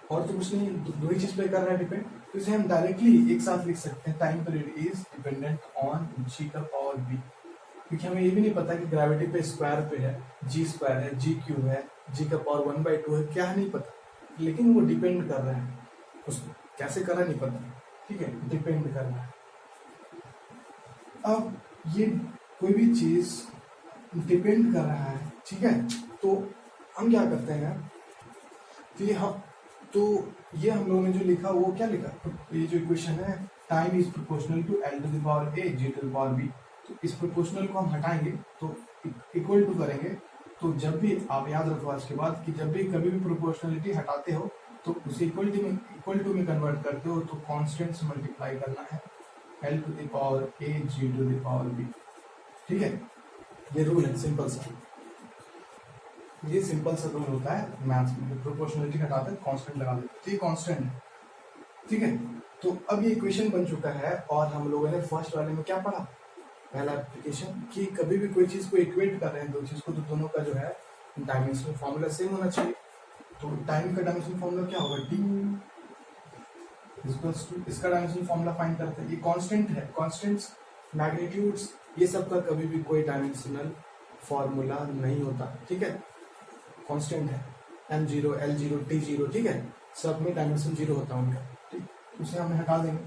और तो कुछ नहीं, दो ही चीज पे कर रहा है डिपेंड, तो इसे हम डायरेक्टली एक साथ लिख सकते हैं, time period is dependent on g का पावर b, क्योंकि हमें ये भी नहीं पता कि ग्रेविटी पे स्क्वायर पे है, g स्क्वायर है, g क्यूब है, g का पावर 1/2 है, क्या है नहीं पता, लेकिन वो डिपेंड कर रहा है, उसको कैसे कर रहा है नहीं पता। ठीक है, डिपेंड कर रहा है। अब ये कोई भी चीज डिपेंड कर रहा है, ठीक है, तो हम क्या करते हैं कि ये हम लोगों ने जो लिखा वो क्या लिखा, ये जो इक्वेशन है, time is proportional to l to the power a g to the power b, तो इस प्रोपोर्शनल को हम हटाएंगे तो इक्वल टू करेंगे, तो जब भी आप याद रखो आज के बाद कि जब भी कभी भी प्रोपोर्शनलिटी हटाते हो तो उसे इक्वल टू में कन्वर्ट करते हो, तो कांस्टेंट से मल्टीप्लाई करना है, l to the power a g to the power b। ठीक है, ये रूल है, सिंपल सा, ये सिंपल सा रूल होता है मैथ्स में, प्रोपोर्शनलिटी हटाते हैं कांस्टेंट लगा देते हैं, तो ये कांस्टेंट है। ठीक है, तो अब ये इक्वेशन बन चुका है, और हम लोगों ने फर्स्ट वाले में क्या पढ़ा, पहला एप्लीकेशन, कि कभी भी कोई चीज को इक्वेट कर रहे हैं दो चीज को, तो दोनों का जो है डायमेंशनल फॉर्मूला सेम होना चाहिए। तो टाइम का डायमेंशनल फॉर्मूला क्या होगा, t इक्वल्स टू, इसका डायमेंशनल फॉर्मूला फाइंड करते हैं, ये कांस्टेंट है, कांस्टेंट्स, मैग्नीट्यूड्स, ये सब का कभी भी कोई डायमेंशनल फॉर्मूला नहीं होता। ठीक है, कांस्टेंट है, m0, l0, t0, ठीक है, सब में डायमेंशन 0 होता है उनका। ठीक, उसे हमने हटा देंगे,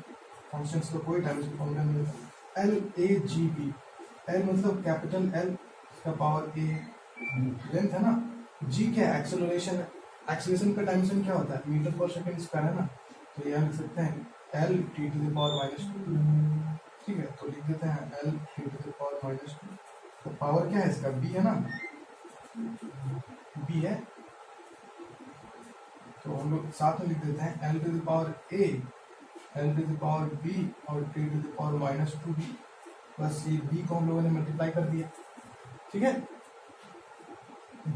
कांस्टेंट्स का कोई डायमेंशन फॉर्मूला नहीं होता। l a g b, l मतलब कैपिटल L का पावर a, लेंथ है ना, g क्या है, एक्सेलरेशन है, एक्सेलरेशन का डायमेंशन क्या होता है, मीटर पर सेकंड स्क्वायर है ना, तो यहाँ लिख सकते हैं l t to the power -2। ठीक है, तो लिख देते हैं l t to the power -2, तो पावर क्या है इसका, b है ना, b है, तो हम लोग साथ में लिख देते हैं l to the power a, l to the power b और t to the power -2b, बस ये b को हम लोगों ने मल्टीप्लाई कर दिया। ठीक है,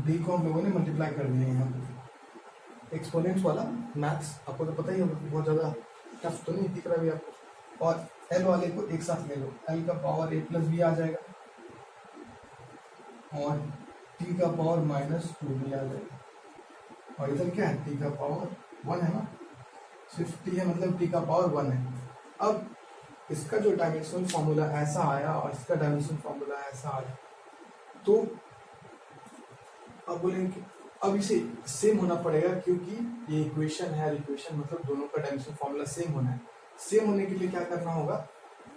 b को हम लोगों ने मल्टीप्लाई कर दिया यहाँ पे। एक्सपोनेंट्स वाला मैथ्स आपको तो पता ही होगा, बहुत ज़्यादा टफ तो नहीं दिख रहा है आपको, और l वाले को एक साथ ले लो, l का पावर a प्लस b आ जाएगा, और t का पावर -2b आ जाएगा, और इधर क्या है, t का पावर 1 है ना, सिर्फ t है मतलब t का पावर 1 है। अब इसका जो डायमेंशनल फॉर्मूला ऐसा आया और इसका डायमेंशनल फॉर्मूला ऐसा आया, तो अब बोलेंगे कि अब इसे सेम होना पड़ेगा, क्योंकि ये इक्वेशन है, इक्वेशन मतलब दोनों का डायमेंशनल फॉर्मूला सेम होना है। सेम होने के लिए क्या करना होगा,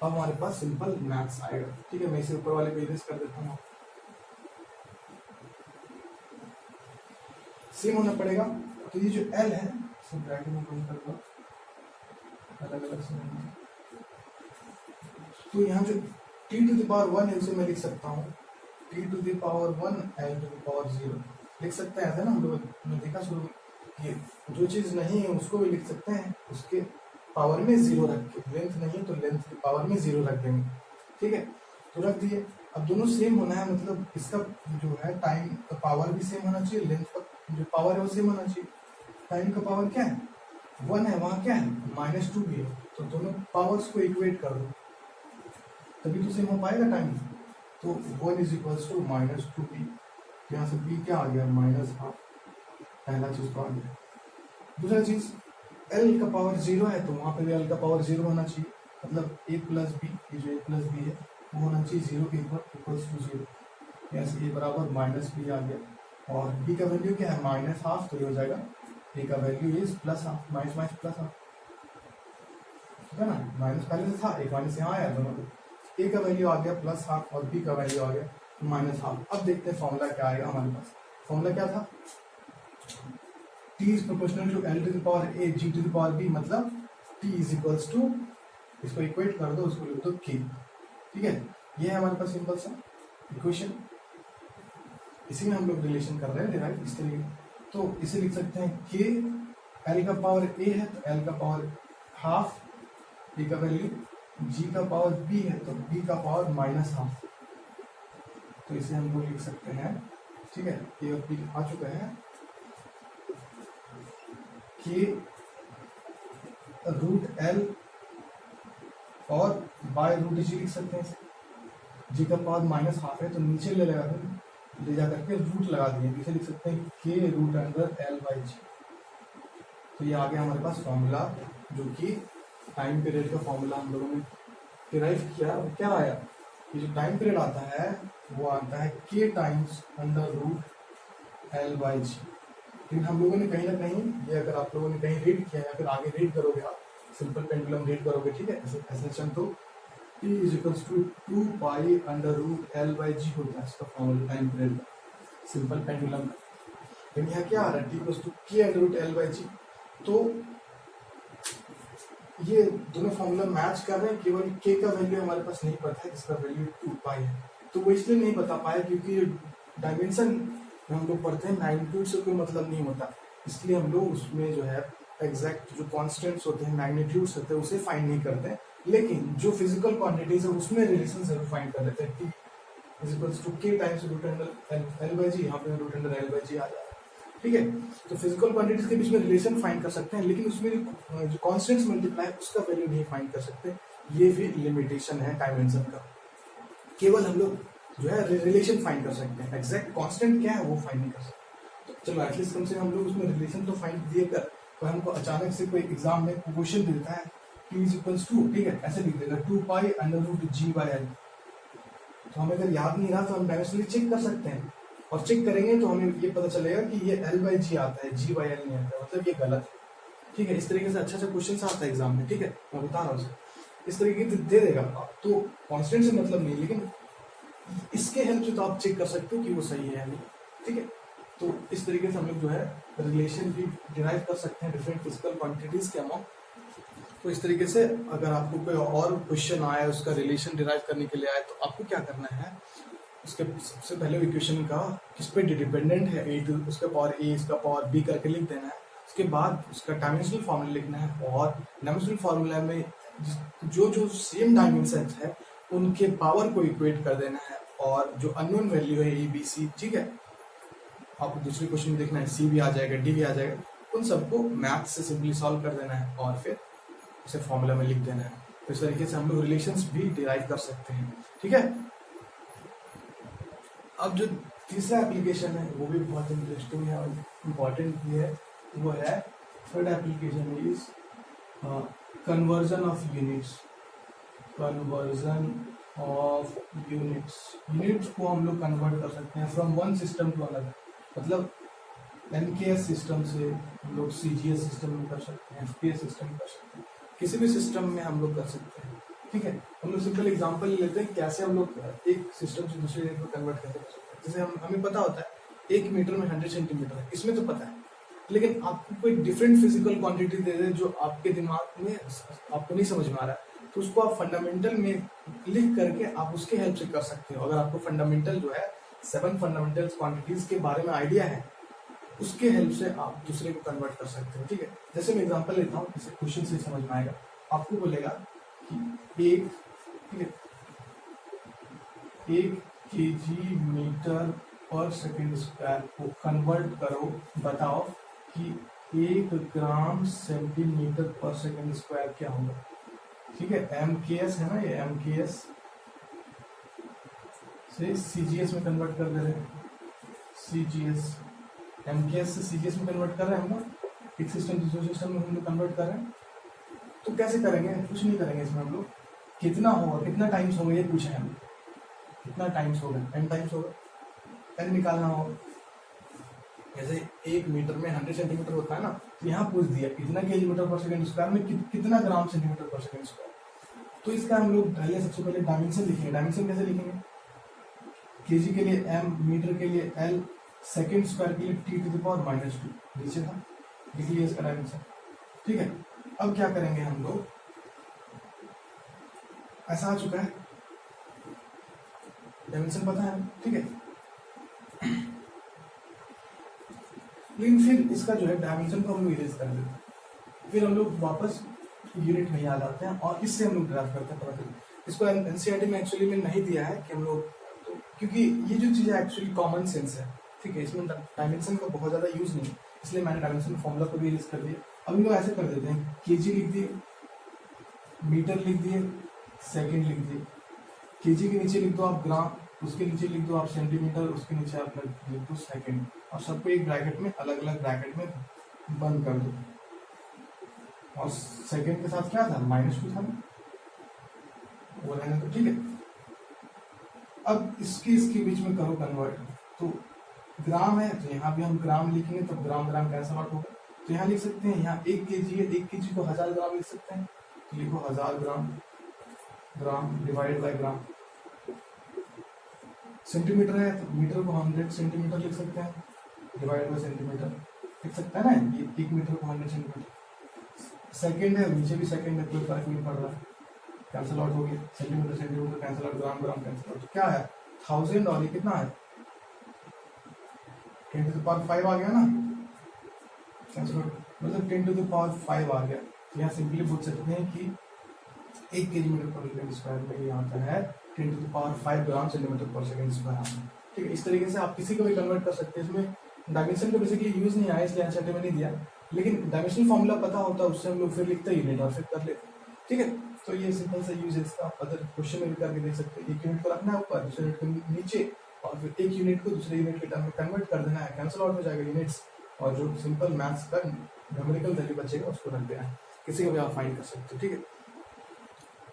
अब हमारे पास सिंपल मैथ्स आएगा। ठीक है, मैं इसे ऊपर वाले पे इरेज कर देता हूँ, सेम होना पड़ेगा। तो ये जो L है, सब ब्रैकेट में बंद कर दो, अलग अलग से, तो यहाँ जो t टू द पावर 1 है उसे मैं लिख सकता हूँ t to the power 1 l to the power 0 लिख सकते हैं, ऐसा ना, हम लोग ने देखा शुरू में कि जो चीज नहीं है उसको भी लिख सकते हैं, उसके पावर में 0 रख के, लेंथ नहीं है तो लेंथ के पावर में 0 रख देंगे। ठीक है, तो रख दिए। अब दोनों सेम होना है, मतलब इसका जो है टाइम का पावर भी सेम होना चाहिए, लेंथ का जो पावर है वो सेम होना चाहिए। टाइम का पावर क्या है, 1 है, वहाँ क्या है, -2 भी है, तो दोनों पावर्स को इक्वेट कर दो, तभी तो सेम हो पाएगा टाइम। तो 1 इज इक्वल्स टू -2b, यहाँ से b क्या आ गया, -12, पहला चीज तो आ गया। दूसरा चीज, l का पावर 0 है तो वहाँ पे भी l का पावर 0 होना चाहिए, मतलब a प्लस b, ये जो a प्लस b है वो होना चाहिए 0 के इक्वल्स टू 0, यहाँ से a बराबर -b आ गया, और b का वैल्यू क्या है, -12, तो ये हो जाएगा a का वैल्यू इज +12, माइनस +12, ठीक है ना, माइनस पहले से था, एक माइनस यहाँ आया, दोनों a का वैल्यू आ गया +12 और b का वैल्यू आ गया -12। अब देखते हैं फॉर्मूला क्या आएगा हमारे पास। फॉर्मूला क्या था, T is proportional to L to the power A G to the power B, मतलब T इज इक्वल्स टू, इसको इक्वेट कर दो, उसको लिख दो K। ठीक है, ये है हमारे पास सिंपल सा इक्वेशन, इसी में हम लोग रिलेशन कर रहे हैं डिराइव इस तरीके। तो इसे लिख सकते हैं K, L का पावर A है तो L का पावर हाफ, A का वैल्यू, G का पावर B है तो B का पावर माइनस हाफ, तो इसे हम लोग लिख सकते हैं। ठीक है, A और B आ चुका है, K रूट L और बाय रूट G लिख सकते हैं इसे। G का पावर माइनस हाफ है तो नीचे ले जा करके रूट लगा दिए, इसे लिख सकते हैं K root under L by G। तो ये आ गया हमारे पास फॉर्मूला, जो कि टाइम पीरियड का फॉर्मूला हम लोगों ने डिराइव किया। और क्या आया, ये जो टाइम पीरियड आता है वो आता है K times under root L by G। लेकिन हम लोगों ने कहीं ना कहीं, ये अगर आप लोगों ने कहीं रीड किया या फिर आगे रीड करोगे, आप सिंपल पेंडुलम रीड करोगे, ठीक है, ऐसे तो T is equals to 2 pi under root L by G होता है इसका फॉर्मूला टाइम पीरियड का, सिंपल पेंडुलम का। लेकिन यहाँ क्या आ रहा है, T equals to K under root L by G। तो ये दोनों फॉर्मूला मैच कर रहे हैं, केवल K का वैल्यू हमारे पास नहीं पता है, जिसका वैल्यू 2 पाई है। तो वो इसलिए नहीं बता पाया क्योंकि डायमेंशन हम लोग पढ़ते हैं मैग्नीट्यूड से कोई मतलब नहीं होता, इसलिए हम लोग उसमें जो है एग्जैक्ट जो कॉन्स्टेंट्स होते हैं, मैग्नीट्यूड्स होते हैं, उसे फाइंड नहीं करते हैं। लेकिन जो फिजिकल क्वांटिटीज है उसमें रिलेशन जरूर फाइंड कर लेते हैं। T is equals to K times root under L by G, यहाँ पे root under L by G आ जाएगा। ठीक है, तो फिजिकल क्वांटिटीज के बीच में रिलेशन फाइंड कर सकते हैं, लेकिन उसमें जो कॉन्स्टेंट्स मल्टीप्लाई उसका वैल्यू नहीं फाइंड कर सकते। ये भी लिमिटेशन है डायमेंशन का, केवल हम लोग जो है रिलेशन फाइंड कर सकते हैं, एग्जैक्ट कांस्टेंट क्या है वो फाइंड नहीं कर सकते। तो चलो एटलीस्ट कम से कम हम लोग उसमें रिलेशन तो फाइंड दिए कर, तो हमको अचानक से कोई एग्जाम में क्वेश्चन देता है T इज इक्वल्स टू, ठीक है, ऐसे लिख देगा 2 pi under root G by L। तो हमें अगर याद नहीं रहा तो हम डायरेक्टली चेक कर सकते हैं, और चेक करेंगे तो हमें ये पता चलेगा कि ये L बाई G आता है, G बाई L नहीं आता, मतलब ये गलत है। ठीक है, इस तरीके से अच्छा क्वेश्चन आता है एग्जाम में। ठीक है, मैं बता रहा हूँ, इस तरीके से दे देगा। तो कॉन्स्टेंट से मतलब नहीं, लेकिन इसके हेल्प से तो आप चेक कर सकते हो कि वो सही है या नहीं। ठीक है, तो इस तरीके से हम लोग जो है रिलेशन भी डिराइव कर सकते हैं डिफरेंट फिजिकल क्वांटिटीज के अमाउंट। तो इस तरीके से अगर आपको कोई और क्वेश्चन आया, उसका रिलेशन डिराइव करने के लिए आए, तो आपको क्या करना है, उसके सबसे पहले इक्वेशन का किस पे डिपेंडेंट है, A टू उसका पावर A, इसका पावर B करके लिख देना है। उसके बाद उसका डायमेंशनल फार्मूला लिखना है, और डायमेंशनल फार्मूला में जो सेम डायमेंशन है उनके पावर को इक्वेट कर देना है, और जो अननोन वैल्यू है A B C, ठीक है, आपको दूसरे क्वेश्चन में देखना है C भी आ जाएगा, D भी आ जाएगा, उन सबको मैथ से सिंपली सॉल्व कर देना है और फिर उसे फॉर्मूला में लिख देना है। तो इस तरीके से हम लोग रिलेशंस भी डिराइव कर सकते हैं। ठीक है, अब जो तीसरा एप्लीकेशन है वो भी बहुत इंटरेस्टिंग है और इम्पॉर्टेंट भी है, वो है third application is conversion of units. Conversion of units को हम लोग कन्वर्ट कर सकते हैं from one system to another, मतलब MKS सिस्टम से हम लोग CGS सिस्टम में कर सकते हैं, FPS सिस्टम में कर सकते हैं, किसी भी सिस्टम में हम लोग कर सकते हैं। ठीक है, हम लोग सिंपल एग्जांपल लेते हैं कैसे हम लोग एक सिस्टम से दूसरे में कन्वर्ट कैसे कर सकते हैं। जैसे हमें पता होता है 1 मीटर में 100 सेंटीमीटर है, इसमें तो पता है, लेकिन आपको कोई डिफरेंट फिजिकल क्वांटिटी दे दे जो आपके दिमाग में आपको नहीं समझ में आ रहा है, तो उसको आप फंडामेंटल में लिख करके आप उसके हेल्प से कर सकते हो। अगर आपको फंडामेंटल जो है 7 फंडामेंटल क्वांटिटीज के बारे में आइडिया है, उसके हेल्प से आप दूसरे को कन्वर्ट कर सकते हो। ठीक है, जैसे मैं एग्जांपल लेता हूँ, इसे क्वेश्चन से समझ में आएगा। आपको बोलेगा कि 1 kg metre per second square को कन्वर्ट करो, बताओ कि 1 ग्राम सेंटीमीटर पर सेकेंड स्क्वायर क्या होगा। ठीक है, MKS है ना, ये MKS से CGS में कन्वर्ट कर दे रहे हैं। CGS MKS से CGS में कन्वर्ट कर रहे हैं हम लोग, एक सिस्टम दूसरे सिस्टम में हम लोग कन्वर्ट कर रहे हैं। तो कैसे करेंगे, कुछ नहीं करेंगे इसमें हम लोग, कितना होगा, कितना टाइम्स होगा ये पूछा है हमें, कितना टाइम्स होगा, n टाइम्स होगा, n निकालना होगा। जैसे 1 मीटर में 100 सेंटीमीटर होता है ना, तो यहाँ पूछ दिया कितना kg metre per second square में कितना ग्राम सेंटीमीटर पर सेकेंड स्क्वायर। तो इसका हम लोग पहले सबसे पहले डायमेंशन लिखेंगे। डायमेंशन कैसे लिखेंगे, kg के लिए M, मीटर के लिए L, सेकेंड स्क्वायर के लिए टी टू द पावर -2 नीचे था, लिख लिया इसका डायमेंशन। ठीक है, अब क्या करेंगे हम लोग, ऐसा आ चुका है, डायमेंशन पता है, ठीक है। लेकिन फिर इसका जो है डायमेंशन को हम लोग इरेज कर देते हैं, फिर हम लोग वापस यूनिट में आ जाते हैं और इससे हम लोग ग्राफ करते हैं पता चलता है। इसको एनसीईआरटी में एक्चुअली में नहीं दिया है कि हम लोग तो, क्योंकि ये जो चीज़ है एक्चुअली कॉमन सेंस है, ठीक है, इसमें डायमेंशन का बहुत ज़्यादा यूज नहीं है, इसलिए मैंने डायमेंशन फॉर्मूला को भी यूज कर दिया। अब हम लोग ऐसे कर देते हैं, केजी लिख दिए, मीटर लिख दिए, सेकेंड लिख दिए, केजी के नीचे लिख दो आप ग्राम, उसके नीचे लिख दो आप सेंटीमीटर, उसके नीचे आप लिख दो सेकेंड, और सबको एक ब्रैकेट में अलग अलग ब्रैकेट में बंद कर दो। और सेकेंड के साथ क्या था, -2 था वो रहने दो, ठीक है। अब इसके बीच में करो कन्वर्ट, तो ग्राम है तो यहाँ भी हम ग्राम लिखेंगे, तो ग्राम ग्राम कैंसल आउट होगा, तो यहाँ लिख सकते हैं, यहाँ 1 केजी है, 1 केजी को 1000 ग्राम लिख सकते हैं, तो लिखो 1000 gram, gram divide by gram. Centimetre है तो मीटर को 100 सेंटीमीटर लिख सकते हैं, डिवाइड बाय सेंटीमीटर लिख सकते हैं ना, ये 1 मीटर को 100 सेंटीमीटर। सेकेंड है, नीचे भी सेकेंड है, कोई फर्क नहीं पड़ रहा है, कैंसल आउट हो गया, सेंटीमीटर सेंटीमीटर कैंसल आउट, ग्राम ग्राम कैंसल आउट, तो क्या है 1000 और ये कितना है 10 to the power 5 आ गया ना, कैंसल आउट मतलब 10 to the power 5 आ गया। तो यहाँ सिंपली बोल सकते हैं कि 1 KG metre per second square में ये आता है 10 to the power 5 gram centimetre पर सेकंड स्क्वायर आता है, ठीक है। इस तरीके से आप किसी को भी कन्वर्ट कर सकते हैं, इसमें डायमेंशन का बेसिकली यूज नहीं आया इसलिए एनसीईआरटी में नहीं दिया, लेकिन डायमेंशनल फॉर्मूला पता होता है, उससे हम लोग फिर लिखते हैं यूनिट और फिर कर लेते हैं, ठीक है। तो ये सिंपल सा यूज है इसका, अदर क्वेश्चन में भी करके देख सकते हैं, 1 यूनिट को रखना है ऊपर, दूसरे यूनिट को नीचे, और फिर 1 यूनिट को दूसरे यूनिट के टर्म में कन्वर्ट कर देना है, कैंसिल आउट हो जाएगा यूनिट्स, और जो सिंपल मैथ्स का न्यूमेरिकल वैल्यू बचेगा उसको रख देना है, किसी को भी आप फाइंड कर सकते हो, ठीक है।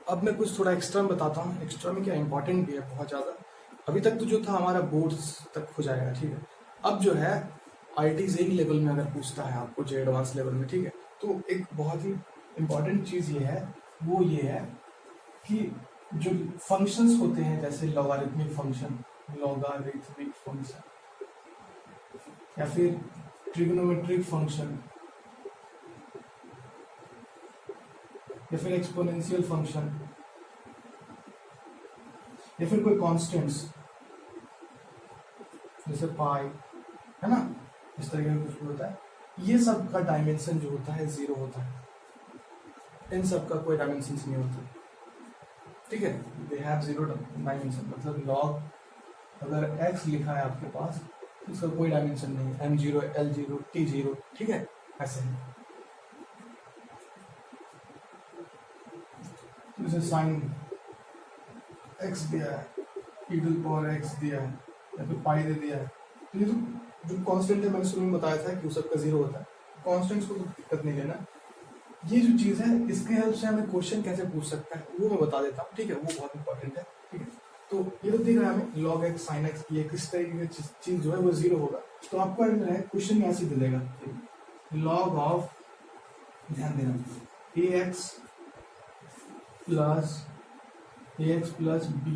अब मैं कुछ थोड़ा एक्स्ट्रा में बताता हूँ, एक्स्ट्रा में क्या इंपॉर्टेंट भी है बहुत ज़्यादा। अभी तक तो जो था हमारा बोर्ड्स तक हो जाएगा, ठीक है। अब जो है IIT JEE लेवल में अगर पूछता है आपको जो एडवांस लेवल में, ठीक है, तो एक बहुत ही इम्पॉर्टेंट चीज़ ये है, वो ये है कि जो फंक्शंस होते हैं जैसे लॉगरिथमिक फंक्शन या फिर ट्रिग्नोमेट्रिक फंक्शन या फिर एक्सपोनेंशियल फंक्शन या फिर कोई कॉन्स्टेंट्स जैसे पाई, है ना, इस तरीके का कुछ भी होता है, ये सब का डायमेंशन जो होता है 0 होता है, इन सब का कोई डायमेंशन नहीं होता, ठीक है। दे हैव 0 डायमेंशन, मतलब लॉग अगर x लिखा है आपके पास तो इसका कोई डायमेंशन नहीं है, m0 l0 t0, ठीक है, ऐसे है। जैसे साइन x दिया है, e to the power x दिया है, या फिर पाई दे दिया है, तो ये जो कांस्टेंट है मैंने शुरू में बताया था कि वो सबका 0 होता है, कांस्टेंट्स को तो दिक्कत नहीं लेना। ये जो चीज़ है इसके हेल्प से हमें क्वेश्चन कैसे पूछ सकता है वो मैं बता देता हूँ, ठीक है, वो बहुत इंपॉर्टेंट है, ठीक है। तो ये तो दिख रहा है हमें log x sin x, ये किस तरीके की चीज़ जो है वो 0 होगा, तो आपको क्वेश्चन में ऐसे दे देगा log ऑफ, ध्यान देना, ax प्लस b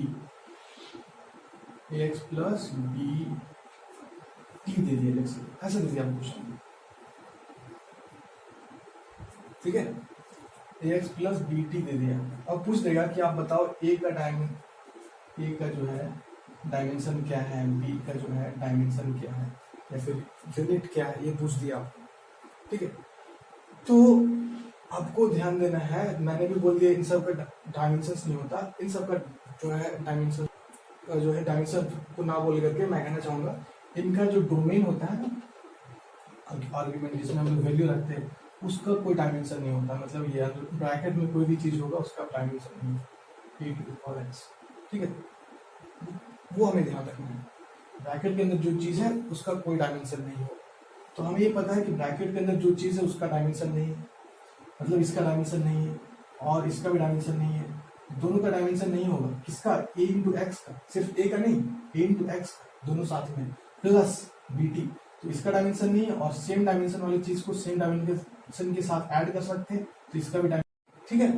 t दे दिया, ऐसे दे दिया क्वेश्चन, ठीक है, ax प्लस बी टी दे दिया। अब पूछ देगा कि आप बताओ a का जो है डायमेंशन क्या है, b का जो है डायमेंशन क्या है, या फिर यूनिट क्या है, ये पूछ दिया आपको, ठीक है। तो आपको ध्यान देना है, मैंने भी बोल दिया इन सब का डायमेंशन नहीं होता, इन सब का जो है डायमेंशन को ना बोल करके मैं कहना चाहूँगा इनका जो डोमेन होता है ना, आर्ग्यूमेंट जिसमें हम लोग वैल्यू रखते हैं, उसका कोई डायमेंशन नहीं होता, मतलब ये ब्रैकेट में कोई भी चीज़ होगा उसका डायमेंशन नहीं है, e to the power x, ठीक है, वो हमें ध्यान रखना है। ब्रैकेट के अंदर जो चीज़ है उसका कोई डायमेंशन नहीं होगा, तो हमें ये पता है कि ब्रैकेट के अंदर जो चीज़ है उसका डायमेंशन नहीं है, मतलब इसका डायमेंशन नहीं है और इसका भी डायमेंशन नहीं है, दोनों का डायमेंशन नहीं होगा, किसका, a इंटू एक्स का, सिर्फ a का नहीं, a इंटू एक्स का, दोनों साथ में, प्लस बी टी, तो इसका डायमेंशन नहीं है, और सेम डायमेंशन वाली चीज को सेम डायमेंशन के साथ ऐड कर सकते हैं, तो इसका भी डायमेंशन, ठीक है।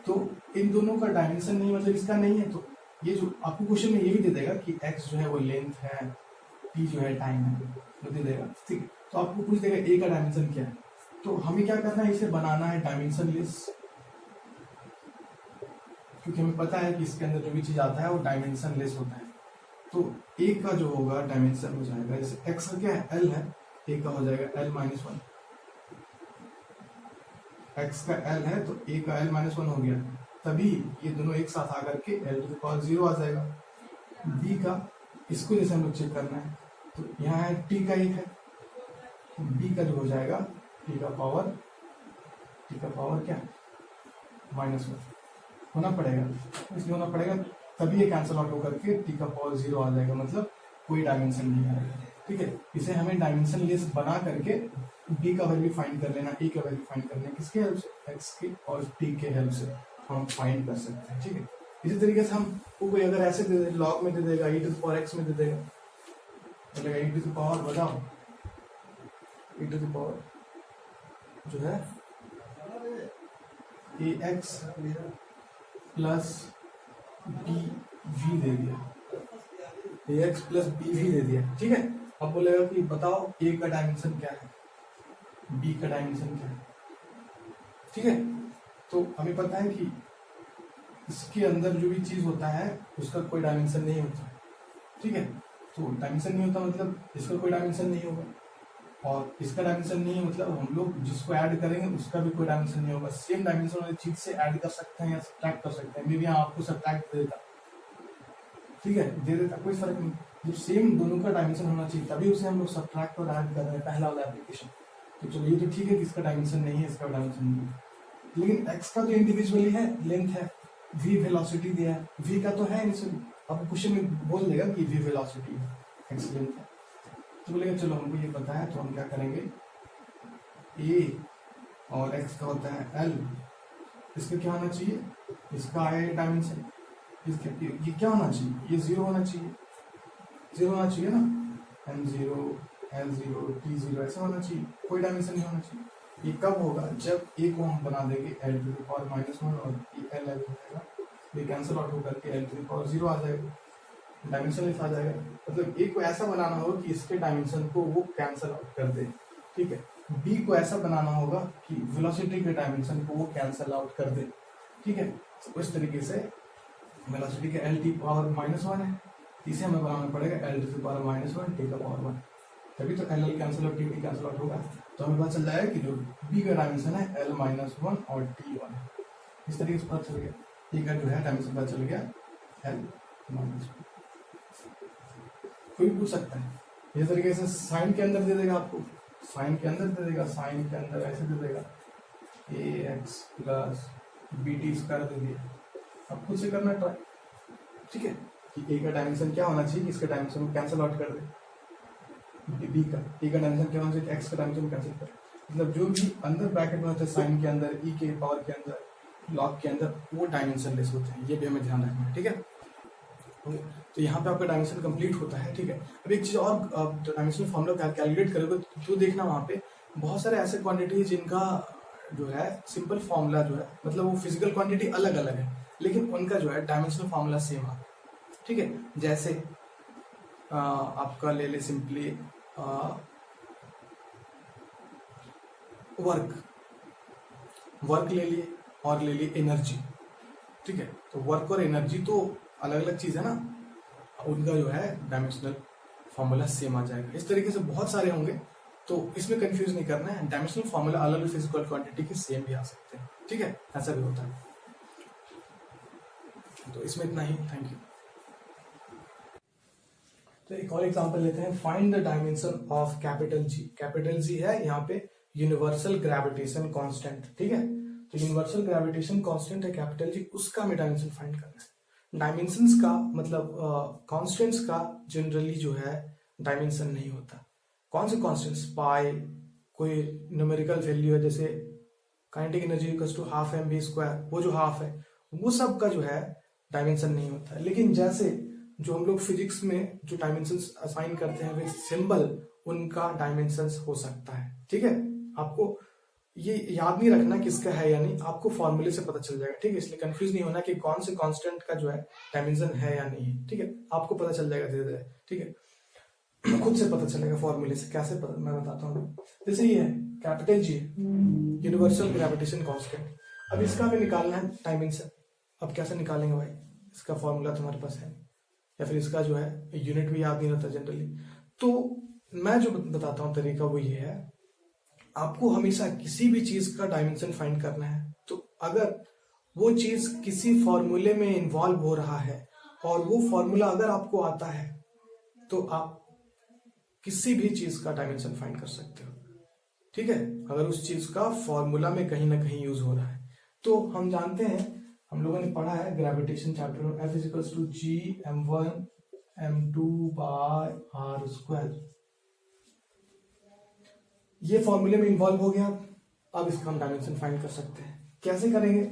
तो इन दोनों का डायमेंशन नहीं, मतलब इसका नहीं है, तो ये जो आपको क्वेश्चन में ये भी दे देगा कि x जो है वो लेंथ है, टी जो है टाइम है वो दे देगा। ठीक है, तो आपको पूछ देगा ए का डायमेंशन क्या है, तो हमें क्या करना है, इसे बनाना है डायमेंशन लेस, क्योंकि हमें पता है कि इसके अंदर जो भी चीज आता है वो डायमेंशन लेस होता है। तो ए का जो होगा डायमेंशन हो जाएगा, जैसे एक्स का क्या है, एल है, ए का हो जाएगा एल माइनस वन। एक्स का एल है तो ए का एल माइनस वन हो गया, तभी ये दोनों एक साथ आकर के L to the power zero आ जाएगा। बी का, इसको जैसे हम लोग चेक करना है, तो यहाँ है टी का एक है, तो बी का जो हो जाएगा टी का पावर क्या माइनस वन होना पड़ेगा, इसलिए होना पड़ेगा, तभी ये कैंसिल आउट होकर के टी का पावर जीरो आ जाएगा, मतलब कोई डायमेंशन नहीं आएगा। ठीक है, इसे हमें डायमेंशन लेस बना करके बी का वैल्यू फाइंड कर लेना, ए का वैल्यू फाइंड कर लेना, किसके हेल्प से, एक्स के और टी के हेल्प से हम फाइंड कर सकते हैं। ठीक है, इसी तरीके से हम कोई अगर ऐसे दे दे, लॉग में दे देगा, e to the power x में दे देगा, बोलेगा e टू द पावर बताओ, e टू द पावर जो है ax प्लस बी वी दे दिया, ax प्लस बी वी दे दिया। ठीक है, अब बोलेगा कि बताओ a का डायमेंशन क्या है, b का डायमेंशन क्या है। ठीक है, तो हमें पता है कि इसके अंदर जो भी चीज होता है उसका कोई डायमेंशन नहीं होता। ठीक है, तो डायमेंशन नहीं होता मतलब इसका कोई डायमेंशन नहीं होगा, और इसका डायमेंशन नहीं मतलब हम लोग जिसको ऐड करेंगे उसका भी कोई डायमेंशन नहीं होगा। सेम डायमेंशन वाली चीज से ऐड कर सकते हैं या सब्ट्रैक्ट कर सकते हैं, मे भी यहाँ आपको सब्ट्रैक्ट दे देता, ठीक है दे देता, कोई फर्क नहीं। जब सेम दोनों का डायमेंशन होना चाहिए तभी उसे हम लोग सब्ट्रैक्ट और ऐड कर रहे हैं, पहला वाला एप्लीकेशन। तो चलो ये तो ठीक है कि इसका डायमेंशन नहीं है, इसका डायमेंशन नहीं है, लेकिन एक्स का तो इंडिविजुअली है, लेंथ है, v वेलोसिटी दिया है, v का तो है इनिशियल, अब क्वेश्चन में बोल देगा कि v वेलोसिटी है, x लेंथ है, तो बोलेगा चलो हमको ये पता है, तो हम क्या करेंगे, a और x का होता है l, इसका क्या होना चाहिए, इसका है डायमेंशन, इसका ये क्या होना चाहिए, ये जीरो होना चाहिए, जीरो होना चाहिए ना, m0 l0 t0 ऐसा होना चाहिए, कोई डायमेंशन नहीं होना चाहिए। ये कब होगा, जब ए को हम बना देंगे L to the power minus one और एल एल हो जाएगा, ये कैंसिल आउट होकर के L to the power zero आ जाएगा, डायमेंशन लेस आ जाएगा। मतलब ए को ऐसा बनाना होगा कि इसके डायमेंशन को वो कैंसिल आउट कर दे। ठीक है, बी को ऐसा बनाना होगा कि वेलोसिटी के डायमेंशन को वो कैंसिल आउट कर दे। ठीक है, तो इस तरीके से वेलोसिटी के L T power minus one है, इसे हमें बनाना पड़ेगा L to the power minus one T का पावर वन, तभी तो L L cancel out T T cancel out होगा। तो हमें पता चल जाएगा कि जो बी का डायमेंशन है एल माइनस वन और टी वन है, इस तरीके से पता चल गया, टी का जो है डायमेंशन पता चल गया एल माइनस वन। कोई पूछ सकता है, इस तरीके से साइन के अंदर दे देगा आपको, साइन के अंदर दे देगा, साइन के अंदर ऐसे दे देगा A X plus B T square दे दिया, अब खुद से करना ट्राई। ठीक है, कि ए का डायमेंशन क्या होना चाहिए, इसका डायमेंशन को कैंसिल आउट कर दे, बी का ए का डायमेंशन क्या होना चाहिए, एक्स का डायमेंशन कैंसिल कर, मतलब जो भी अंदर ब्रैकेट में होता है साइन के अंदर, ई के पावर के अंदर, लॉग के अंदर, वो डायमेंशन लेस होते हैं, ये भी हमें ध्यान रखना है। ठीक है, तो यहाँ पे आपका डायमेंशन कंप्लीट होता है। ठीक है, अब एक चीज और, डायमेंशनल फॉर्मूला कैलकुलेट करोगे तो देखना वहाँ पे बहुत सारे ऐसे क्वांटिटी जिनका जो है सिंपल फॉर्मूला जो है, मतलब वो फिजिकल क्वांटिटी अलग अलग है, लेकिन उनका जो है डायमेंशनल फॉर्मूला सेम आता है। ठीक है, जैसे आपका ले ले सिंपली वर्क ले लिए और ले लिए एनर्जी। ठीक है, तो वर्क और एनर्जी तो अलग अलग चीज है ना, उनका जो है डायमेंशनल फॉर्मूला सेम आ जाएगा। इस तरीके से बहुत सारे होंगे, तो इसमें कंफ्यूज नहीं करना है, डायमेंशनल फॉर्मूला अलग अलग फिजिकल क्वांटिटी के सेम भी आ सकते हैं। ठीक है, ऐसा भी होता है। तो इसमें इतना ही, थैंक यू। तो एक और एग्जांपल लेते हैं, find the dimension of capital G. Capital G है यहाँ पे यूनिवर्सल ग्रेविटेशन कांस्टेंट। ठीक है, तो यूनिवर्सल ग्रेविटेशन कांस्टेंट है कैपिटल जी, उसका हमें डायमेंशन फाइंड करना है। डायमेंशंस का मतलब कांस्टेंट्स का जनरली जो है डायमेंशन नहीं होता। कौन से कांस्टेंट्स, पाई, कोई न्यूमेरिकल वैल्यू है, जैसे kinetic energy equals to half M V square, वो जो हाफ है वो सब का जो है डायमेंशन नहीं होता है। लेकिन जैसे जो हम लोग फिजिक्स में जो डायमेंशंस असाइन करते हैं विद सिंबल, उनका डायमेंशंस हो सकता है। ठीक है, आपको ये याद नहीं रखना किसका है या नहीं, आपको फॉर्मूले से पता चल जाएगा। ठीक है, इसलिए कंफ्यूज नहीं होना कि कौन से कांस्टेंट का जो है डायमेंशन है या नहीं है। ठीक है, आपको पता चल जाएगा धीरे धीरे। ठीक है, खुद से पता चलेगा फॉर्मूले से। कैसे पता, मैं बताता हूँ। जैसे ये है capital G, universal gravitation constant. अब इसका भी निकालना है डायमेंशन। अब कैसे निकालेंगे भाई, इसका फॉर्मूला तुम्हारे पास है, या फिर इसका जो है यूनिट भी याद नहीं रहता जनरली। तो मैं जो बताता हूँ तरीका वो ये है, आपको हमेशा किसी भी चीज का डायमेंशन फाइंड करना है तो अगर वो चीज किसी फॉर्मूले में इन्वॉल्व हो रहा है और वो फॉर्मूला अगर आपको आता है तो आप किसी भी चीज का डायमेंशन फाइंड कर सकते हो। ठीक है, अगर उस चीज का फॉर्मूला में कहीं ना कहीं यूज हो रहा है। तो हम जानते हैं, हम लोगों ने पढ़ा है ग्रेविटेशन चैप्टर में, F equals to G m1 m2 by r square. ये फॉर्मूले में इन्वॉल्व हो गया। अब इसका हम डायमेंशन फाइंड कर सकते हैं। कैसे करेंगे,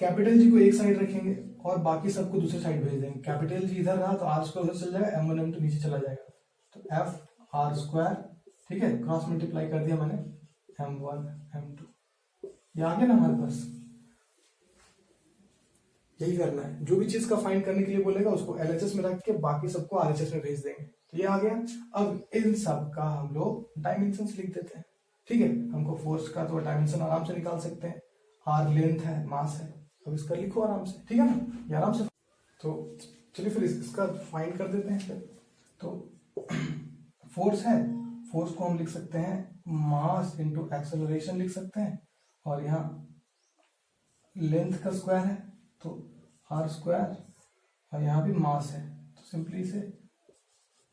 कैपिटल जी को एक साइड रखेंगे और बाकी सबको दूसरी साइड भेज देंगे। कैपिटल जी इधर रहा तो आर स्क्वायर उधर चल जाएगा, m1 m2 नीचे चला जाएगा, तो f r स्क्वायर, ठीक है, क्रॉस मल्टीप्लाई कर दिया मैंने, m1 m2, ये आ गया ना हमारे पास। यही करना है, जो भी चीज का फाइंड करने के लिए बोलेगा उसको LHS में रख के बाकी सबको RHS में भेज देंगे। तो ये आ गया। अब इन सब का हम लोग डायमेंशंस लिख देते हैं। ठीक है, हमको फोर्स का तो डायमेंशन आराम से निकाल सकते हैं। r लेंथ है, मास है, अब इसका लिखो आराम से, ठीक है ना, ये आराम से। तो चलिए फिर इसका फाइंड कर देते हैं। तो फोर्स है, फोर्स को हम लिख सकते हैं मास इंटू एक्सेलरेशन लिख सकते हैं, और यहाँ लेंथ का स्क्वायर है तो r स्क्वायर, और यहाँ भी मास है तो सिंपली इसे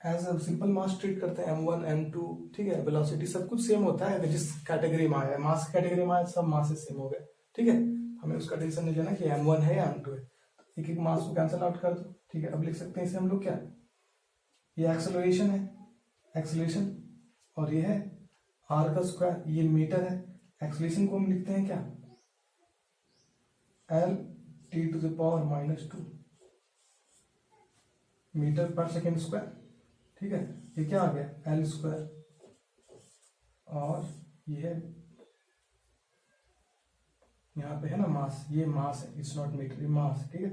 as a simple mass treat करते हैं, m1 m2, ठीक है। वेलोसिटी सब कुछ सेम होता है, जिस कैटेगरी में आया, मास कैटेगरी में आया, सब मास सेम हो गए। ठीक है, हमें उसका टेंशन नहीं लेना कि m1 है या m2 है, एक एक मास को कैंसिल आउट कर दो। ठीक है, अब लिख सकते हैं इसे हम लोग क्या, ये एक्सेलरेशन है, एक्सेलरेशन, और ये है r का स्क्वायर, ये मीटर है। एक्सेलरेशन को हम लिखते हैं क्या, l t to the power -2 metre per second square. ठीक है, ये क्या आ गया, l स्क्वायर, और ये है यहाँ पे है ना मास, ये मास है, इट्स नॉट मीटर, ये मास। ठीक है,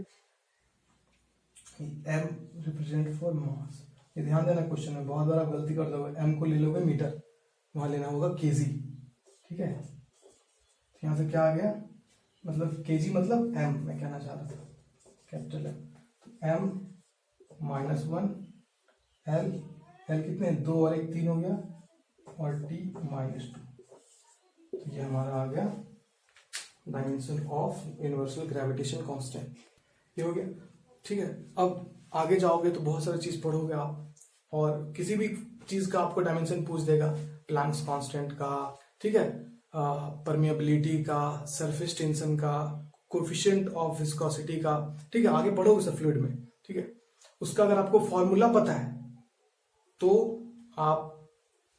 m रिप्रेजेंट फॉर मास। ये ध्यान देना, क्वेश्चन में बहुत बार आप गलती कर दोगे, m को ले लोगे मीटर, वहां लेना होगा kg। ठीक है, तो यहाँ से क्या आ गया, मतलब kg मतलब m, मैं कहना चाह रहा था capital M, m-1 l, l कितने, 2 और 1 3 हो गया, और t -2। तो ये हमारा आ गया dimension of universal gravitation constant, ये हो गया। ठीक है, अब आगे जाओगे तो बहुत सारी चीज पढ़ोगे आप, और किसी भी चीज का आपको डायमेंशन पूछ देगा, प्लैंक्स कांस्टेंट का, ठीक है, परमिएबिलिटी का, सरफेस टेंशन का, कोफिशिएंट ऑफ विस्कोसिटी का। ठीक है, आगे पढ़ोगे सब फ्लूइड में। ठीक है, उसका अगर आपको फॉर्मूला पता है तो आप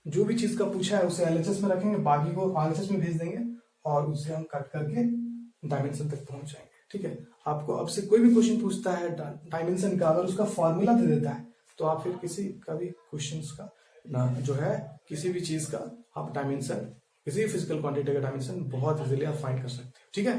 जो भी चीज का पूछा है उसे LHS में रखेंगे, बाकी को RHS में भेज देंगे, और उसे हम कट करके डायमेंशन तक पहुंच जाएंगे। ठीक है, आपको अब से कोई भी क्वेश्चन पूछता है डायमेंशन का, अगर उसका फॉर्मूला दे देता है तो आप फिर किसी का भी क्वेश्चंस का ना जो है, किसी भी चीज का आप डायमेंशन, किसी भी फिजिकल क्वांटिटी का डायमेंशन बहुत इजीली आप फाइंड कर सकते हैं। ठीक है।